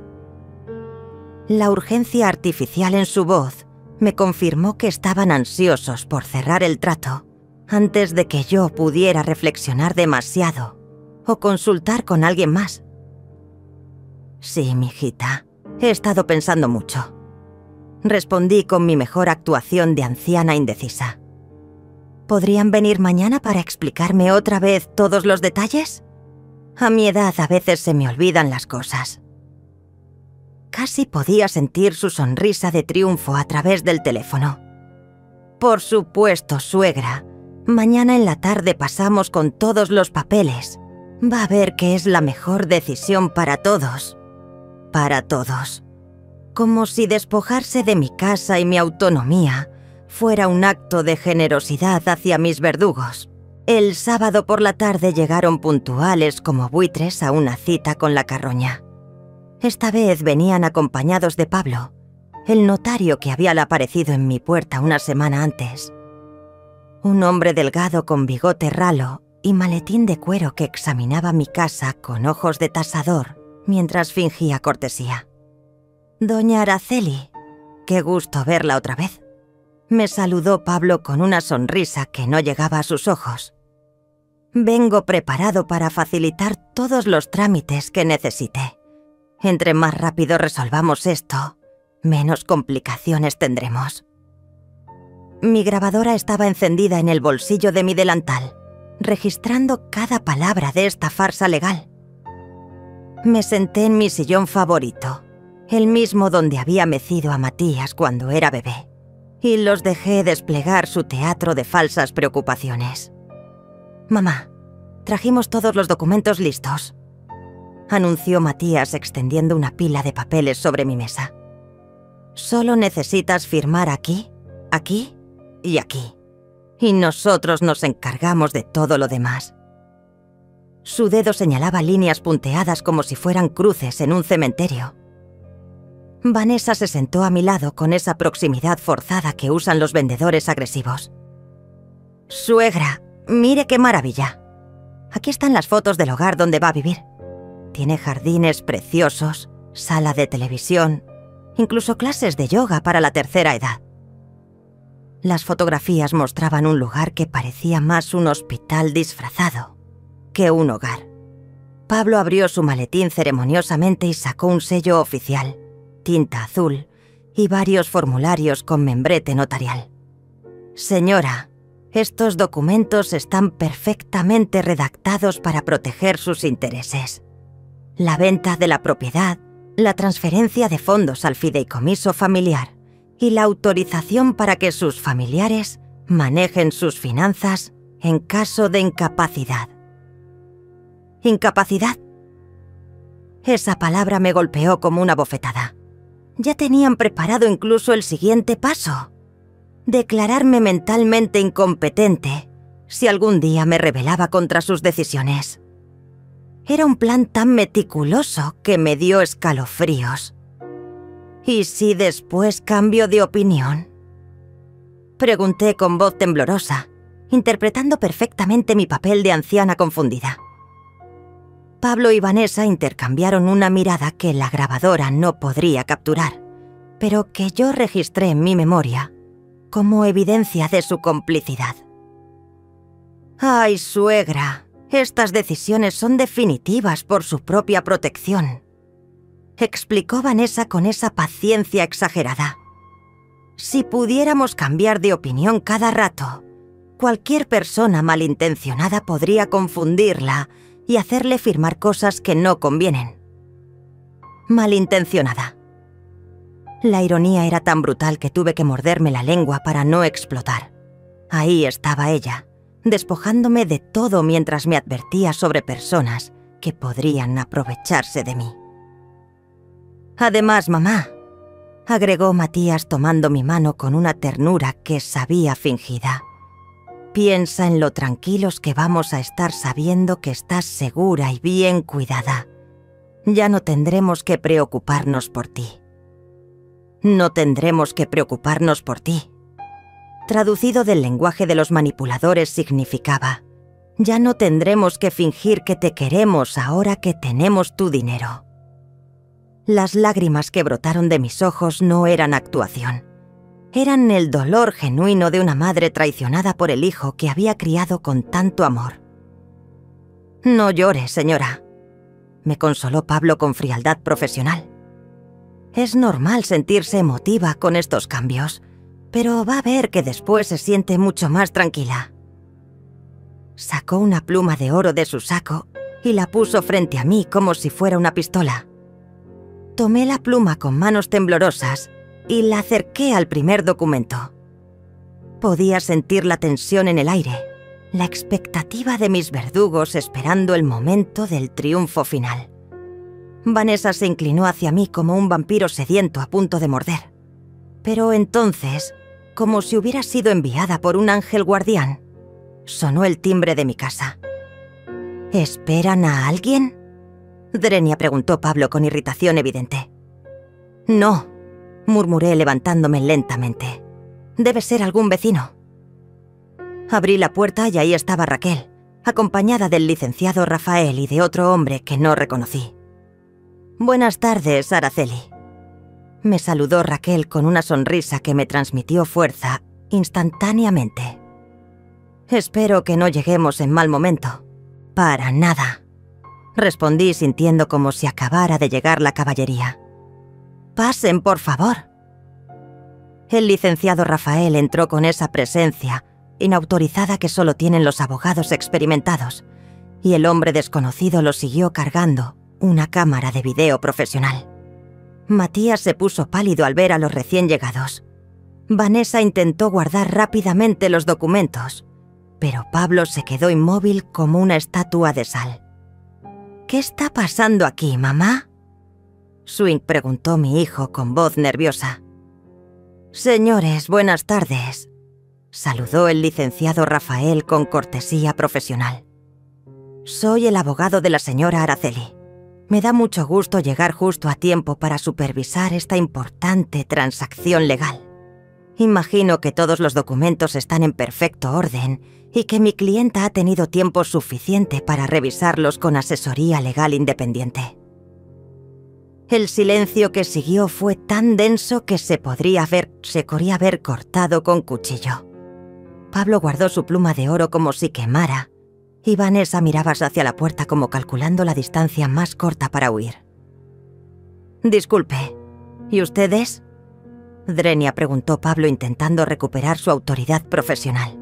La urgencia artificial en su voz me confirmó que estaban ansiosos por cerrar el trato antes de que yo pudiera reflexionar demasiado o consultar con alguien más. «Sí, mijita, he estado pensando mucho», respondí con mi mejor actuación de anciana indecisa. «¿Podrían venir mañana para explicarme otra vez todos los detalles? A mi edad a veces se me olvidan las cosas». Casi podía sentir su sonrisa de triunfo a través del teléfono. «Por supuesto, suegra. Mañana en la tarde pasamos con todos los papeles. Va a ver que es la mejor decisión para todos. Para todos. Como si despojarse de mi casa y mi autonomía fuera un acto de generosidad hacia mis verdugos». El sábado por la tarde llegaron puntuales como buitres a una cita con la carroña. Esta vez venían acompañados de Pablo, el notario que había aparecido en mi puerta una semana antes. Un hombre delgado con bigote ralo y maletín de cuero que examinaba mi casa con ojos de tasador mientras fingía cortesía. «Doña Araceli, qué gusto verla otra vez», me saludó Pablo con una sonrisa que no llegaba a sus ojos. «Vengo preparado para facilitar todos los trámites que necesite. Entre más rápido resolvamos esto, menos complicaciones tendremos». Mi grabadora estaba encendida en el bolsillo de mi delantal, registrando cada palabra de esta farsa legal. Me senté en mi sillón favorito, el mismo donde había mecido a Matías cuando era bebé, y los dejé desplegar su teatro de falsas preocupaciones. «Mamá, trajimos todos los documentos listos», anunció Matías extendiendo una pila de papeles sobre mi mesa. «Solo necesitas firmar aquí, aquí y aquí, y nosotros nos encargamos de todo lo demás». Su dedo señalaba líneas punteadas como si fueran cruces en un cementerio. Vanessa se sentó a mi lado con esa proximidad forzada que usan los vendedores agresivos. «Suegra, mire qué maravilla. Aquí están las fotos del hogar donde va a vivir. Tiene jardines preciosos, sala de televisión, incluso clases de yoga para la tercera edad». Las fotografías mostraban un lugar que parecía más un hospital disfrazado que un hogar. Pablo abrió su maletín ceremoniosamente y sacó un sello oficial, tinta azul y varios formularios con membrete notarial. «Señora, estos documentos están perfectamente redactados para proteger sus intereses. La venta de la propiedad, la transferencia de fondos al fideicomiso familiar y la autorización para que sus familiares manejen sus finanzas en caso de incapacidad». ¿Incapacidad? Esa palabra me golpeó como una bofetada. Ya tenían preparado incluso el siguiente paso: declararme mentalmente incompetente si algún día me rebelaba contra sus decisiones. Era un plan tan meticuloso que me dio escalofríos. ¿Y si después cambio de opinión?, pregunté con voz temblorosa, interpretando perfectamente mi papel de anciana confundida. Pablo y Vanessa intercambiaron una mirada que la grabadora no podría capturar, pero que yo registré en mi memoria como evidencia de su complicidad. «Ay, suegra, estas decisiones son definitivas por su propia protección», explicó Vanessa con esa paciencia exagerada. «Si pudiéramos cambiar de opinión cada rato, cualquier persona malintencionada podría confundirla y hacerle firmar cosas que no convienen». Malintencionada. La ironía era tan brutal que tuve que morderme la lengua para no explotar. Ahí estaba ella, despojándome de todo mientras me advertía sobre personas que podrían aprovecharse de mí. Además, mamá, agregó Matías tomando mi mano con una ternura que sabía fingida, piensa en lo tranquilos que vamos a estar sabiendo que estás segura y bien cuidada. Ya no tendremos que preocuparnos por ti. No tendremos que preocuparnos por ti. Traducido del lenguaje de los manipuladores significaba: ya no tendremos que fingir que te queremos ahora que tenemos tu dinero. Las lágrimas que brotaron de mis ojos no eran actuación. Eran el dolor genuino de una madre traicionada por el hijo que había criado con tanto amor. No llore, señora, me consoló Pablo con frialdad profesional. Es normal sentirse emotiva con estos cambios, pero va a ver que después se siente mucho más tranquila. Sacó una pluma de oro de su saco y la puso frente a mí como si fuera una pistola. Tomé la pluma con manos temblorosas y la acerqué al primer documento. Podía sentir la tensión en el aire, la expectativa de mis verdugos esperando el momento del triunfo final. Vanessa se inclinó hacia mí como un vampiro sediento a punto de morder. Pero entonces, como si hubiera sido enviada por un ángel guardián, sonó el timbre de mi casa. ¿Esperan a alguien?, Drenia preguntó Pablo con irritación evidente. No, murmuré levantándome lentamente. Debe ser algún vecino. Abrí la puerta y ahí estaba Raquel, acompañada del licenciado Rafael y de otro hombre que no reconocí. Buenas tardes, Araceli. Me saludó Raquel con una sonrisa que me transmitió fuerza instantáneamente. Espero que no lleguemos en mal momento. Para nada, respondí sintiendo como si acabara de llegar la caballería. Pasen, por favor. El licenciado Rafael entró con esa presencia inautorizada que solo tienen los abogados experimentados, y el hombre desconocido lo siguió cargando una cámara de video profesional. Matías se puso pálido al ver a los recién llegados. Vanessa intentó guardar rápidamente los documentos, pero Pablo se quedó inmóvil como una estatua de sal. ¿Qué está pasando aquí, mamá?, Swing preguntó mi hijo con voz nerviosa. Señores, buenas tardes, saludó el licenciado Rafael con cortesía profesional. Soy el abogado de la señora Araceli. Me da mucho gusto llegar justo a tiempo para supervisar esta importante transacción legal. Imagino que todos los documentos están en perfecto orden y que mi clienta ha tenido tiempo suficiente para revisarlos con asesoría legal independiente. El silencio que siguió fue tan denso que se podría haber cortado con cuchillo. Pablo guardó su pluma de oro como si quemara, y Vanessa miraba hacia la puerta como calculando la distancia más corta para huir. Disculpe, ¿y ustedes?, Drenia preguntó Pablo intentando recuperar su autoridad profesional.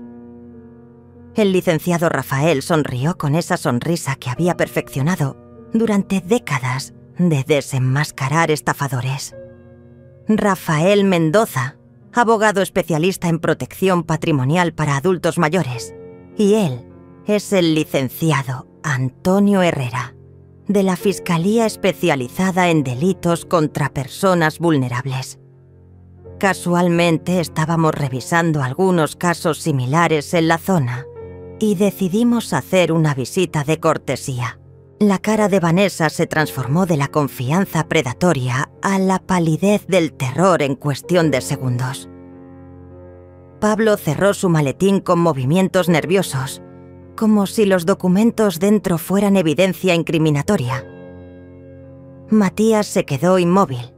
El licenciado Rafael sonrió con esa sonrisa que había perfeccionado durante décadas de desenmascarar estafadores. Rafael Mendoza, abogado especialista en protección patrimonial para adultos mayores, y él es el licenciado Antonio Herrera, de la Fiscalía Especializada en Delitos contra Personas Vulnerables. Casualmente estábamos revisando algunos casos similares en la zona y decidimos hacer una visita de cortesía. La cara de Vanessa se transformó de la confianza predatoria a la palidez del terror en cuestión de segundos. Pablo cerró su maletín con movimientos nerviosos, como si los documentos dentro fueran evidencia incriminatoria. Matías se quedó inmóvil,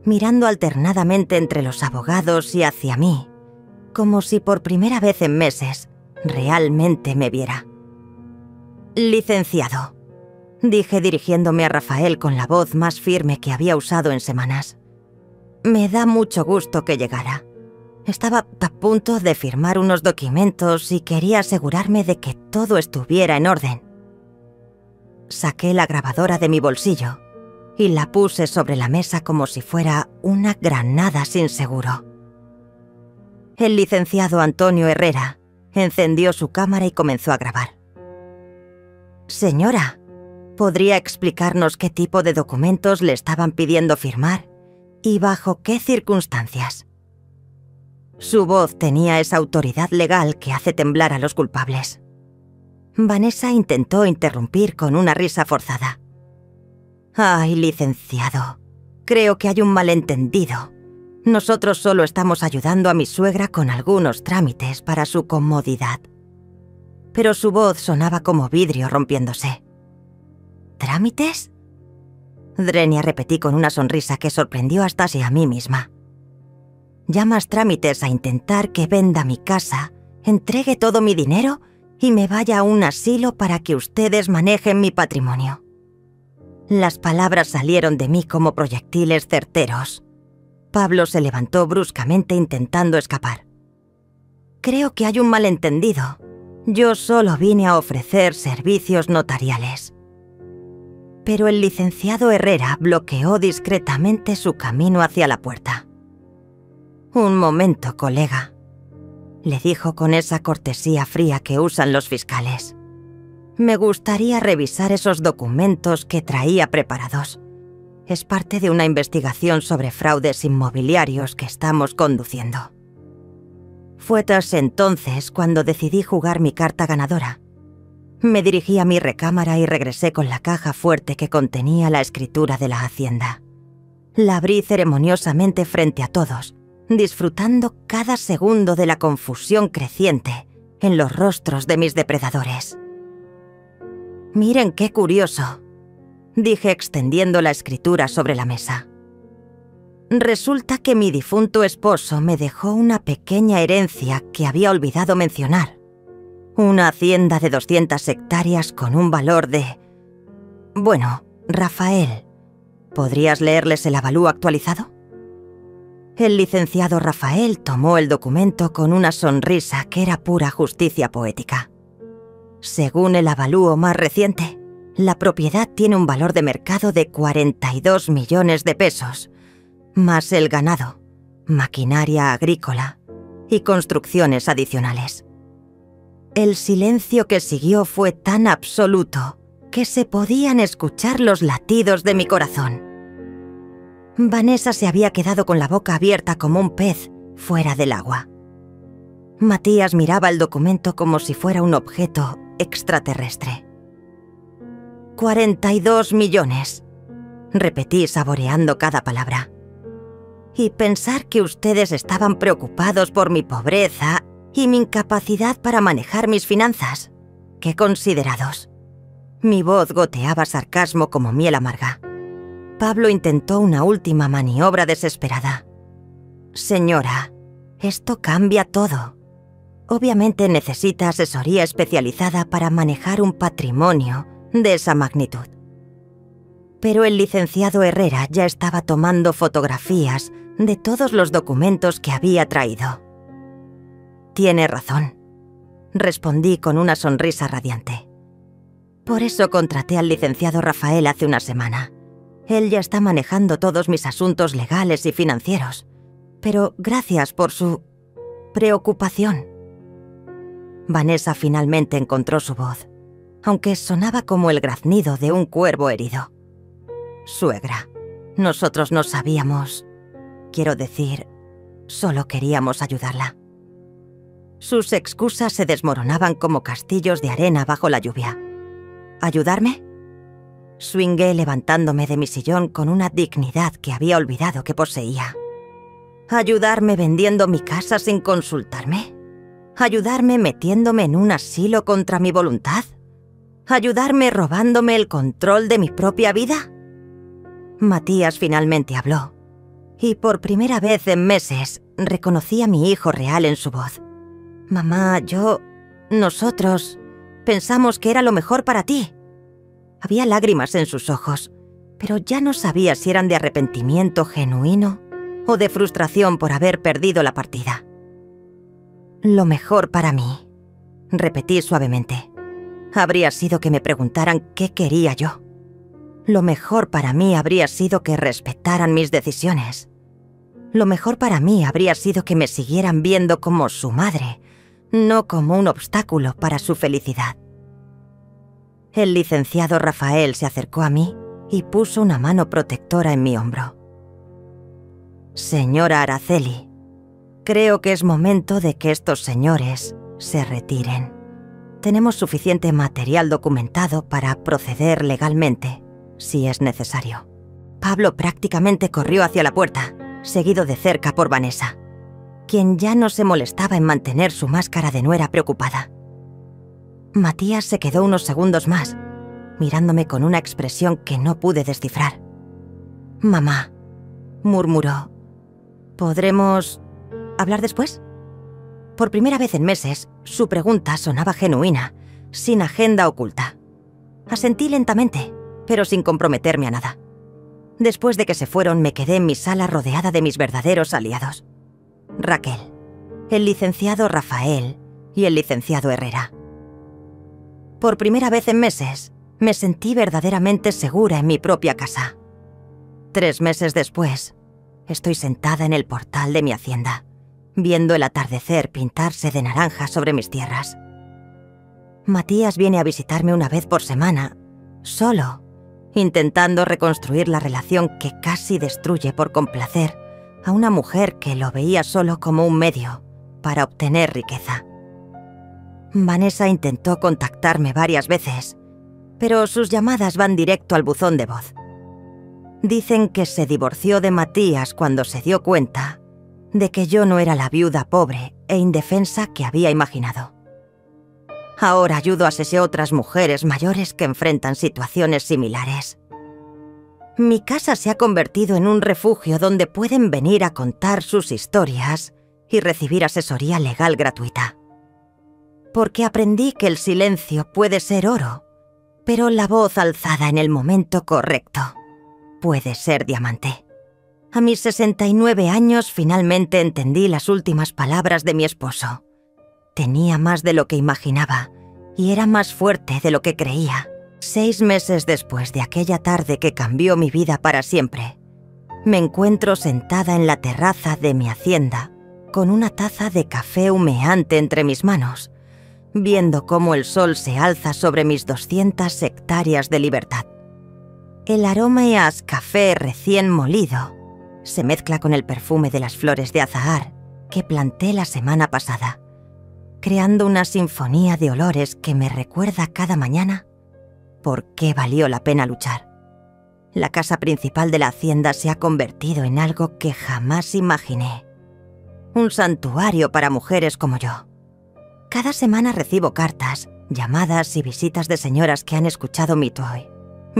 mirando alternadamente entre los abogados y hacia mí, como si por primera vez en meses realmente me viera. Licenciado, dije dirigiéndome a Rafael con la voz más firme que había usado en semanas. Me da mucho gusto que llegara. Estaba a punto de firmar unos documentos y quería asegurarme de que todo estuviera en orden. Saqué la grabadora de mi bolsillo y la puse sobre la mesa como si fuera una granada sin seguro. El licenciado Antonio Herrera Encendió su cámara y comenzó a grabar. Señora, ¿podría explicarnos qué tipo de documentos le estaban pidiendo firmar y bajo qué circunstancias? Su voz tenía esa autoridad legal que hace temblar a los culpables. Vanessa intentó interrumpir con una risa forzada. Ay, licenciado, creo que hay un malentendido. Nosotros solo estamos ayudando a mi suegra con algunos trámites para su comodidad. Pero su voz sonaba como vidrio rompiéndose. ¿Trámites? Drenia repetí con una sonrisa que sorprendió hasta a mí misma. ¿Llamas trámites a intentar que venda mi casa, entregue todo mi dinero y me vaya a un asilo para que ustedes manejen mi patrimonio? Las palabras salieron de mí como proyectiles certeros. Pablo se levantó bruscamente intentando escapar. Creo que hay un malentendido. Yo solo vine a ofrecer servicios notariales. Pero el licenciado Herrera bloqueó discretamente su camino hacia la puerta. Un momento, colega, le dijo con esa cortesía fría que usan los fiscales. Me gustaría revisar esos documentos que traía preparados. Es parte de una investigación sobre fraudes inmobiliarios que estamos conduciendo. Fue tras entonces cuando decidí jugar mi carta ganadora. Me dirigí a mi recámara y regresé con la caja fuerte que contenía la escritura de la hacienda. La abrí ceremoniosamente frente a todos, disfrutando cada segundo de la confusión creciente en los rostros de mis depredadores. «Miren qué curioso», dije extendiendo la escritura sobre la mesa. Resulta que mi difunto esposo me dejó una pequeña herencia que había olvidado mencionar. Una hacienda de 200 hectáreas con un valor de... Bueno, Rafael, ¿podrías leerles el avalúo actualizado? El licenciado Rafael tomó el documento con una sonrisa que era pura justicia poética. Según el avalúo más reciente, la propiedad tiene un valor de mercado de 42 millones de pesos, más el ganado, maquinaria agrícola y construcciones adicionales. El silencio que siguió fue tan absoluto que se podían escuchar los latidos de mi corazón. Vanessa se había quedado con la boca abierta como un pez fuera del agua. Matías miraba el documento como si fuera un objeto extraterrestre. 42 millones, repetí saboreando cada palabra. Y pensar que ustedes estaban preocupados por mi pobreza y mi incapacidad para manejar mis finanzas. ¡Qué considerados! Mi voz goteaba sarcasmo como miel amarga. Pablo intentó una última maniobra desesperada. Señora, esto cambia todo. Obviamente necesita asesoría especializada para manejar un patrimonio de esa magnitud. Pero el licenciado Herrera ya estaba tomando fotografías de todos los documentos que había traído. Tiene razón, respondí con una sonrisa radiante. Por eso contraté al licenciado Rafael hace una semana. Él ya está manejando todos mis asuntos legales y financieros. Pero gracias por su preocupación. Vanessa finalmente encontró su voz, aunque sonaba como el graznido de un cuervo herido. Suegra, nosotros no sabíamos. Quiero decir, solo queríamos ayudarla. Sus excusas se desmoronaban como castillos de arena bajo la lluvia. ¿Ayudarme? Swingué levantándome de mi sillón con una dignidad que había olvidado que poseía. ¿Ayudarme vendiendo mi casa sin consultarme? ¿Ayudarme metiéndome en un asilo contra mi voluntad? ¿Ayudarme robándome el control de mi propia vida? Matías finalmente habló, y por primera vez en meses reconocí a mi hijo real en su voz. Mamá, nosotros pensamos que era lo mejor para ti. Había lágrimas en sus ojos, pero ya no sabía si eran de arrepentimiento genuino o de frustración por haber perdido la partida. Lo mejor para mí, repetí suavemente, habría sido que me preguntaran qué quería yo. Lo mejor para mí habría sido que respetaran mis decisiones. Lo mejor para mí habría sido que me siguieran viendo como su madre, no como un obstáculo para su felicidad. El licenciado Rafael se acercó a mí y puso una mano protectora en mi hombro. Señora Araceli, creo que es momento de que estos señores se retiren. Tenemos suficiente material documentado para proceder legalmente, si es necesario. Pablo prácticamente corrió hacia la puerta, seguido de cerca por Vanessa, quien ya no se molestaba en mantener su máscara de nuera preocupada. Matías se quedó unos segundos más, mirándome con una expresión que no pude descifrar. «Mamá», murmuró, «¿podremos hablar después?» Por primera vez en meses, su pregunta sonaba genuina, sin agenda oculta. Asentí lentamente, pero sin comprometerme a nada. Después de que se fueron, me quedé en mi sala rodeada de mis verdaderos aliados. Raquel, el licenciado Rafael y el licenciado Herrera. Por primera vez en meses, me sentí verdaderamente segura en mi propia casa. 3 meses después, estoy sentada en el portal de mi hacienda, viendo el atardecer pintarse de naranja sobre mis tierras. Matías viene a visitarme una vez por semana, solo, intentando reconstruir la relación que casi destruye por complacer a una mujer que lo veía solo como un medio para obtener riqueza. Vanessa intentó contactarme varias veces, pero sus llamadas van directo al buzón de voz. Dicen que se divorció de Matías cuando se dio cuenta de que yo no era la viuda pobre e indefensa que había imaginado. Ahora ayudo a otras mujeres mayores que enfrentan situaciones similares. Mi casa se ha convertido en un refugio donde pueden venir a contar sus historias y recibir asesoría legal gratuita. Porque aprendí que el silencio puede ser oro, pero la voz alzada en el momento correcto puede ser diamante. A mis 69 años finalmente entendí las últimas palabras de mi esposo. Tenía más de lo que imaginaba y era más fuerte de lo que creía. 6 meses después de aquella tarde que cambió mi vida para siempre, me encuentro sentada en la terraza de mi hacienda con una taza de café humeante entre mis manos, viendo cómo el sol se alza sobre mis 200 hectáreas de libertad. El aroma a café recién molido se mezcla con el perfume de las flores de azahar que planté la semana pasada, creando una sinfonía de olores que me recuerda cada mañana por qué valió la pena luchar. La casa principal de la hacienda se ha convertido en algo que jamás imaginé. Un santuario para mujeres como yo. Cada semana recibo cartas, llamadas y visitas de señoras que han escuchado mi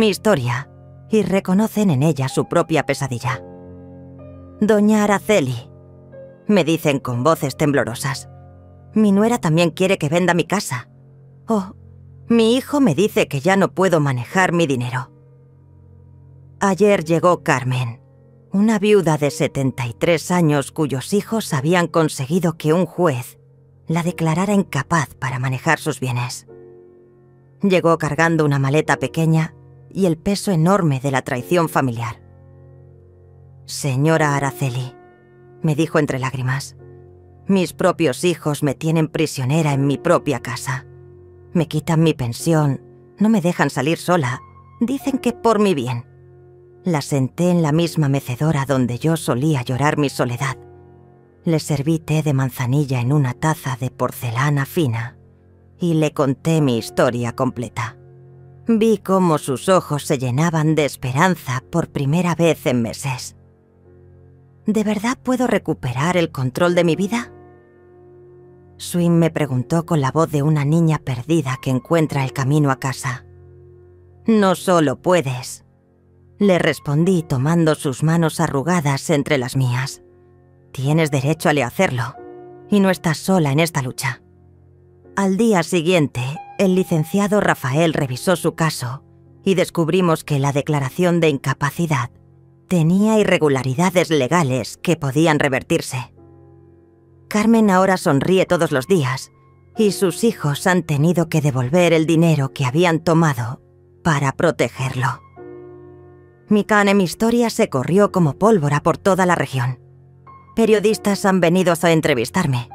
historia, y reconocen en ella su propia pesadilla. «Doña Araceli», me dicen con voces temblorosas, «mi nuera también quiere que venda mi casa». «Oh, mi hijo me dice que ya no puedo manejar mi dinero». Ayer llegó Carmen, una viuda de 73 años cuyos hijos habían conseguido que un juez la declarara incapaz para manejar sus bienes. Llegó cargando una maleta pequeña y el peso enorme de la traición familiar. «Señora Araceli», me dijo entre lágrimas, «mis propios hijos me tienen prisionera en mi propia casa. Me quitan mi pensión, no me dejan salir sola, dicen que por mi bien». La senté en la misma mecedora donde yo solía llorar mi soledad. Le serví té de manzanilla en una taza de porcelana fina y le conté mi historia completa. Vi cómo sus ojos se llenaban de esperanza por primera vez en meses. ¿De verdad puedo recuperar el control de mi vida? Swin me preguntó con la voz de una niña perdida que encuentra el camino a casa. «No solo puedes», le respondí tomando sus manos arrugadas entre las mías. «Tienes derecho a hacerlo, y no estás sola en esta lucha». Al día siguiente, el licenciado Rafael revisó su caso y descubrimos que la declaración de incapacidad tenía irregularidades legales que podían revertirse. Carmen ahora sonríe todos los días y sus hijos han tenido que devolver el dinero que habían tomado para protegerlo. Mi historia se corrió como pólvora por toda la región. Periodistas han venido a entrevistarme.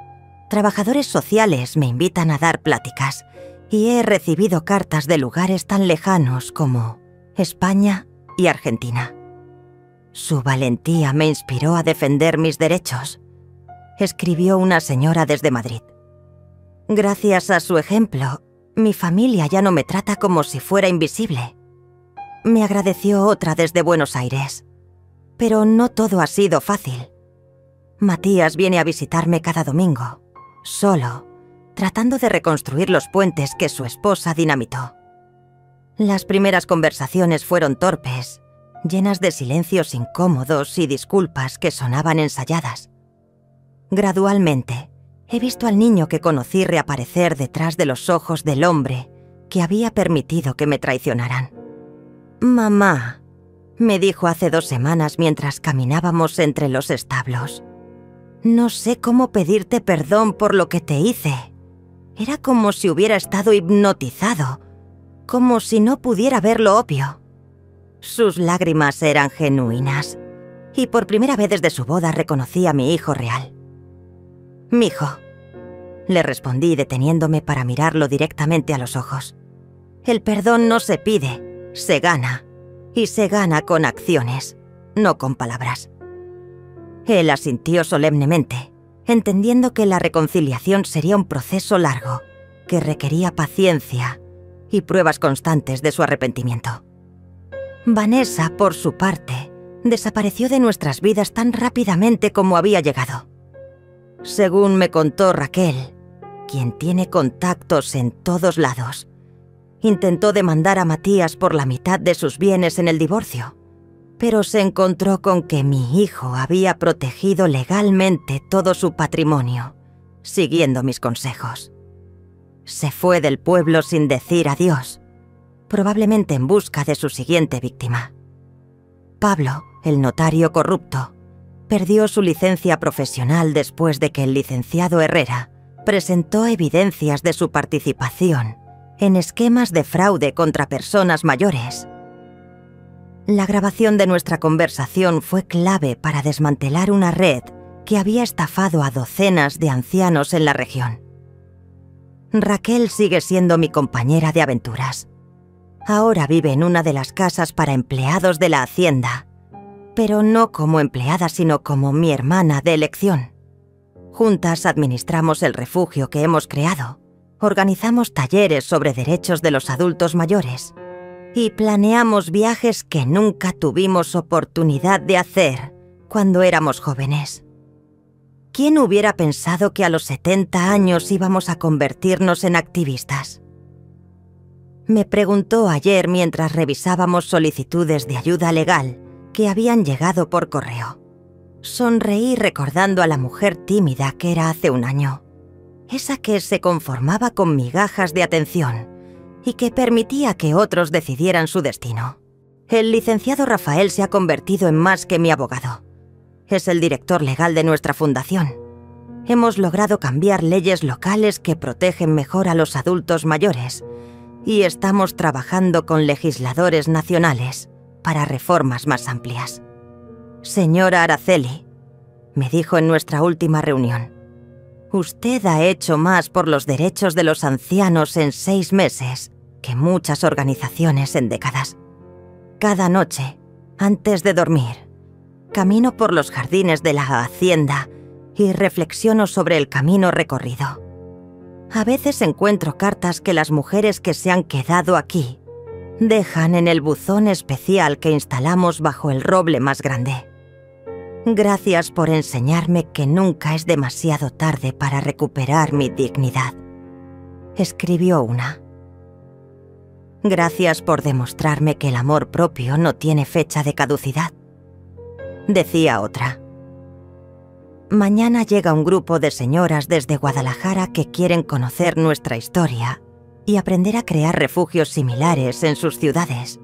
trabajadores sociales me invitan a dar pláticas y he recibido cartas de lugares tan lejanos como España y Argentina. Su valentía me inspiró a defender mis derechos, escribió una señora desde Madrid. Gracias a su ejemplo, mi familia ya no me trata como si fuera invisible. Me agradeció otra desde Buenos Aires. Pero no todo ha sido fácil. Matías viene a visitarme cada domingo, solo, tratando de reconstruir los puentes que su esposa dinamitó. Las primeras conversaciones fueron torpes, llenas de silencios incómodos y disculpas que sonaban ensayadas. Gradualmente, he visto al niño que conocí reaparecer detrás de los ojos del hombre que había permitido que me traicionaran. «Mamá», me dijo hace 2 semanas mientras caminábamos entre los establos. «No sé cómo pedirte perdón por lo que te hice». Era como si hubiera estado hipnotizado, como si no pudiera ver lo obvio. Sus lágrimas eran genuinas, y por primera vez desde su boda reconocí a mi hijo real. «Mijo», le respondí deteniéndome para mirarlo directamente a los ojos. «El perdón no se pide, se gana, y se gana con acciones, no con palabras». Él asintió solemnemente, entendiendo que la reconciliación sería un proceso largo, que requería paciencia y pruebas constantes de su arrepentimiento. Vanessa, por su parte, desapareció de nuestras vidas tan rápidamente como había llegado. Según me contó Raquel, quien tiene contactos en todos lados, intentó demandar a Matías por la mitad de sus bienes en el divorcio, pero se encontró con que mi hijo había protegido legalmente todo su patrimonio, siguiendo mis consejos. Se fue del pueblo sin decir adiós, probablemente en busca de su siguiente víctima. Pablo, el notario corrupto, perdió su licencia profesional después de que el licenciado Herrera presentó evidencias de su participación en esquemas de fraude contra personas mayores. La grabación de nuestra conversación fue clave para desmantelar una red que había estafado a docenas de ancianos en la región. Raquel sigue siendo mi compañera de aventuras. Ahora vive en una de las casas para empleados de la hacienda, pero no como empleada, sino como mi hermana de elección. Juntas administramos el refugio que hemos creado, organizamos talleres sobre derechos de los adultos mayores y planeamos viajes que nunca tuvimos oportunidad de hacer cuando éramos jóvenes. ¿Quién hubiera pensado que a los 70 años íbamos a convertirnos en activistas? Me preguntó ayer mientras revisábamos solicitudes de ayuda legal que habían llegado por correo. Sonreí recordando a la mujer tímida que era hace un año, esa que se conformaba con migajas de atención y que permitía que otros decidieran su destino. El licenciado Rafael se ha convertido en más que mi abogado. Es el director legal de nuestra fundación. Hemos logrado cambiar leyes locales que protegen mejor a los adultos mayores y estamos trabajando con legisladores nacionales para reformas más amplias. Señora Araceli, me dijo en nuestra última reunión, usted ha hecho más por los derechos de los ancianos en 6 meses que muchas organizaciones en décadas. Cada noche, antes de dormir, camino por los jardines de la hacienda y reflexiono sobre el camino recorrido. A veces encuentro cartas que las mujeres que se han quedado aquí dejan en el buzón especial que instalamos bajo el roble más grande. Gracias por enseñarme que nunca es demasiado tarde para recuperar mi dignidad, escribió una. Gracias por demostrarme que el amor propio no tiene fecha de caducidad, decía otra. Mañana llega un grupo de señoras desde Guadalajara que quieren conocer nuestra historia y aprender a crear refugios similares en sus ciudades.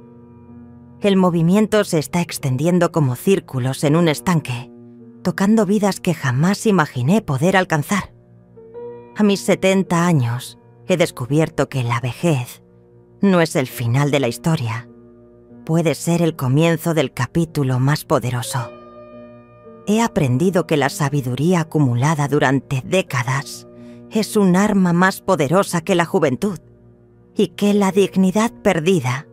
El movimiento se está extendiendo como círculos en un estanque, tocando vidas que jamás imaginé poder alcanzar. A mis 70 años he descubierto que la vejez no es el final de la historia. Puede ser el comienzo del capítulo más poderoso. He aprendido que la sabiduría acumulada durante décadas es un arma más poderosa que la juventud y que la dignidad perdida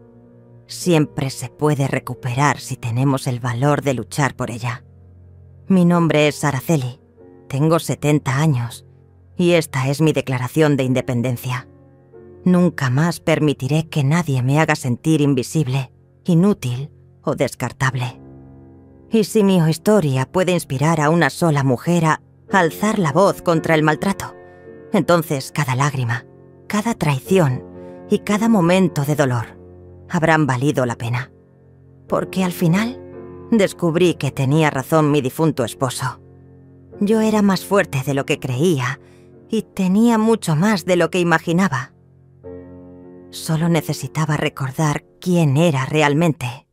siempre se puede recuperar si tenemos el valor de luchar por ella. Mi nombre es Araceli, tengo 70 años y esta es mi declaración de independencia. Nunca más permitiré que nadie me haga sentir invisible, inútil o descartable. Y si mi historia puede inspirar a una sola mujer a alzar la voz contra el maltrato, entonces cada lágrima, cada traición y cada momento de dolor habrán valido la pena. Porque al final descubrí que tenía razón mi difunto esposo. Yo era más fuerte de lo que creía y tenía mucho más de lo que imaginaba. Solo necesitaba recordar quién era realmente.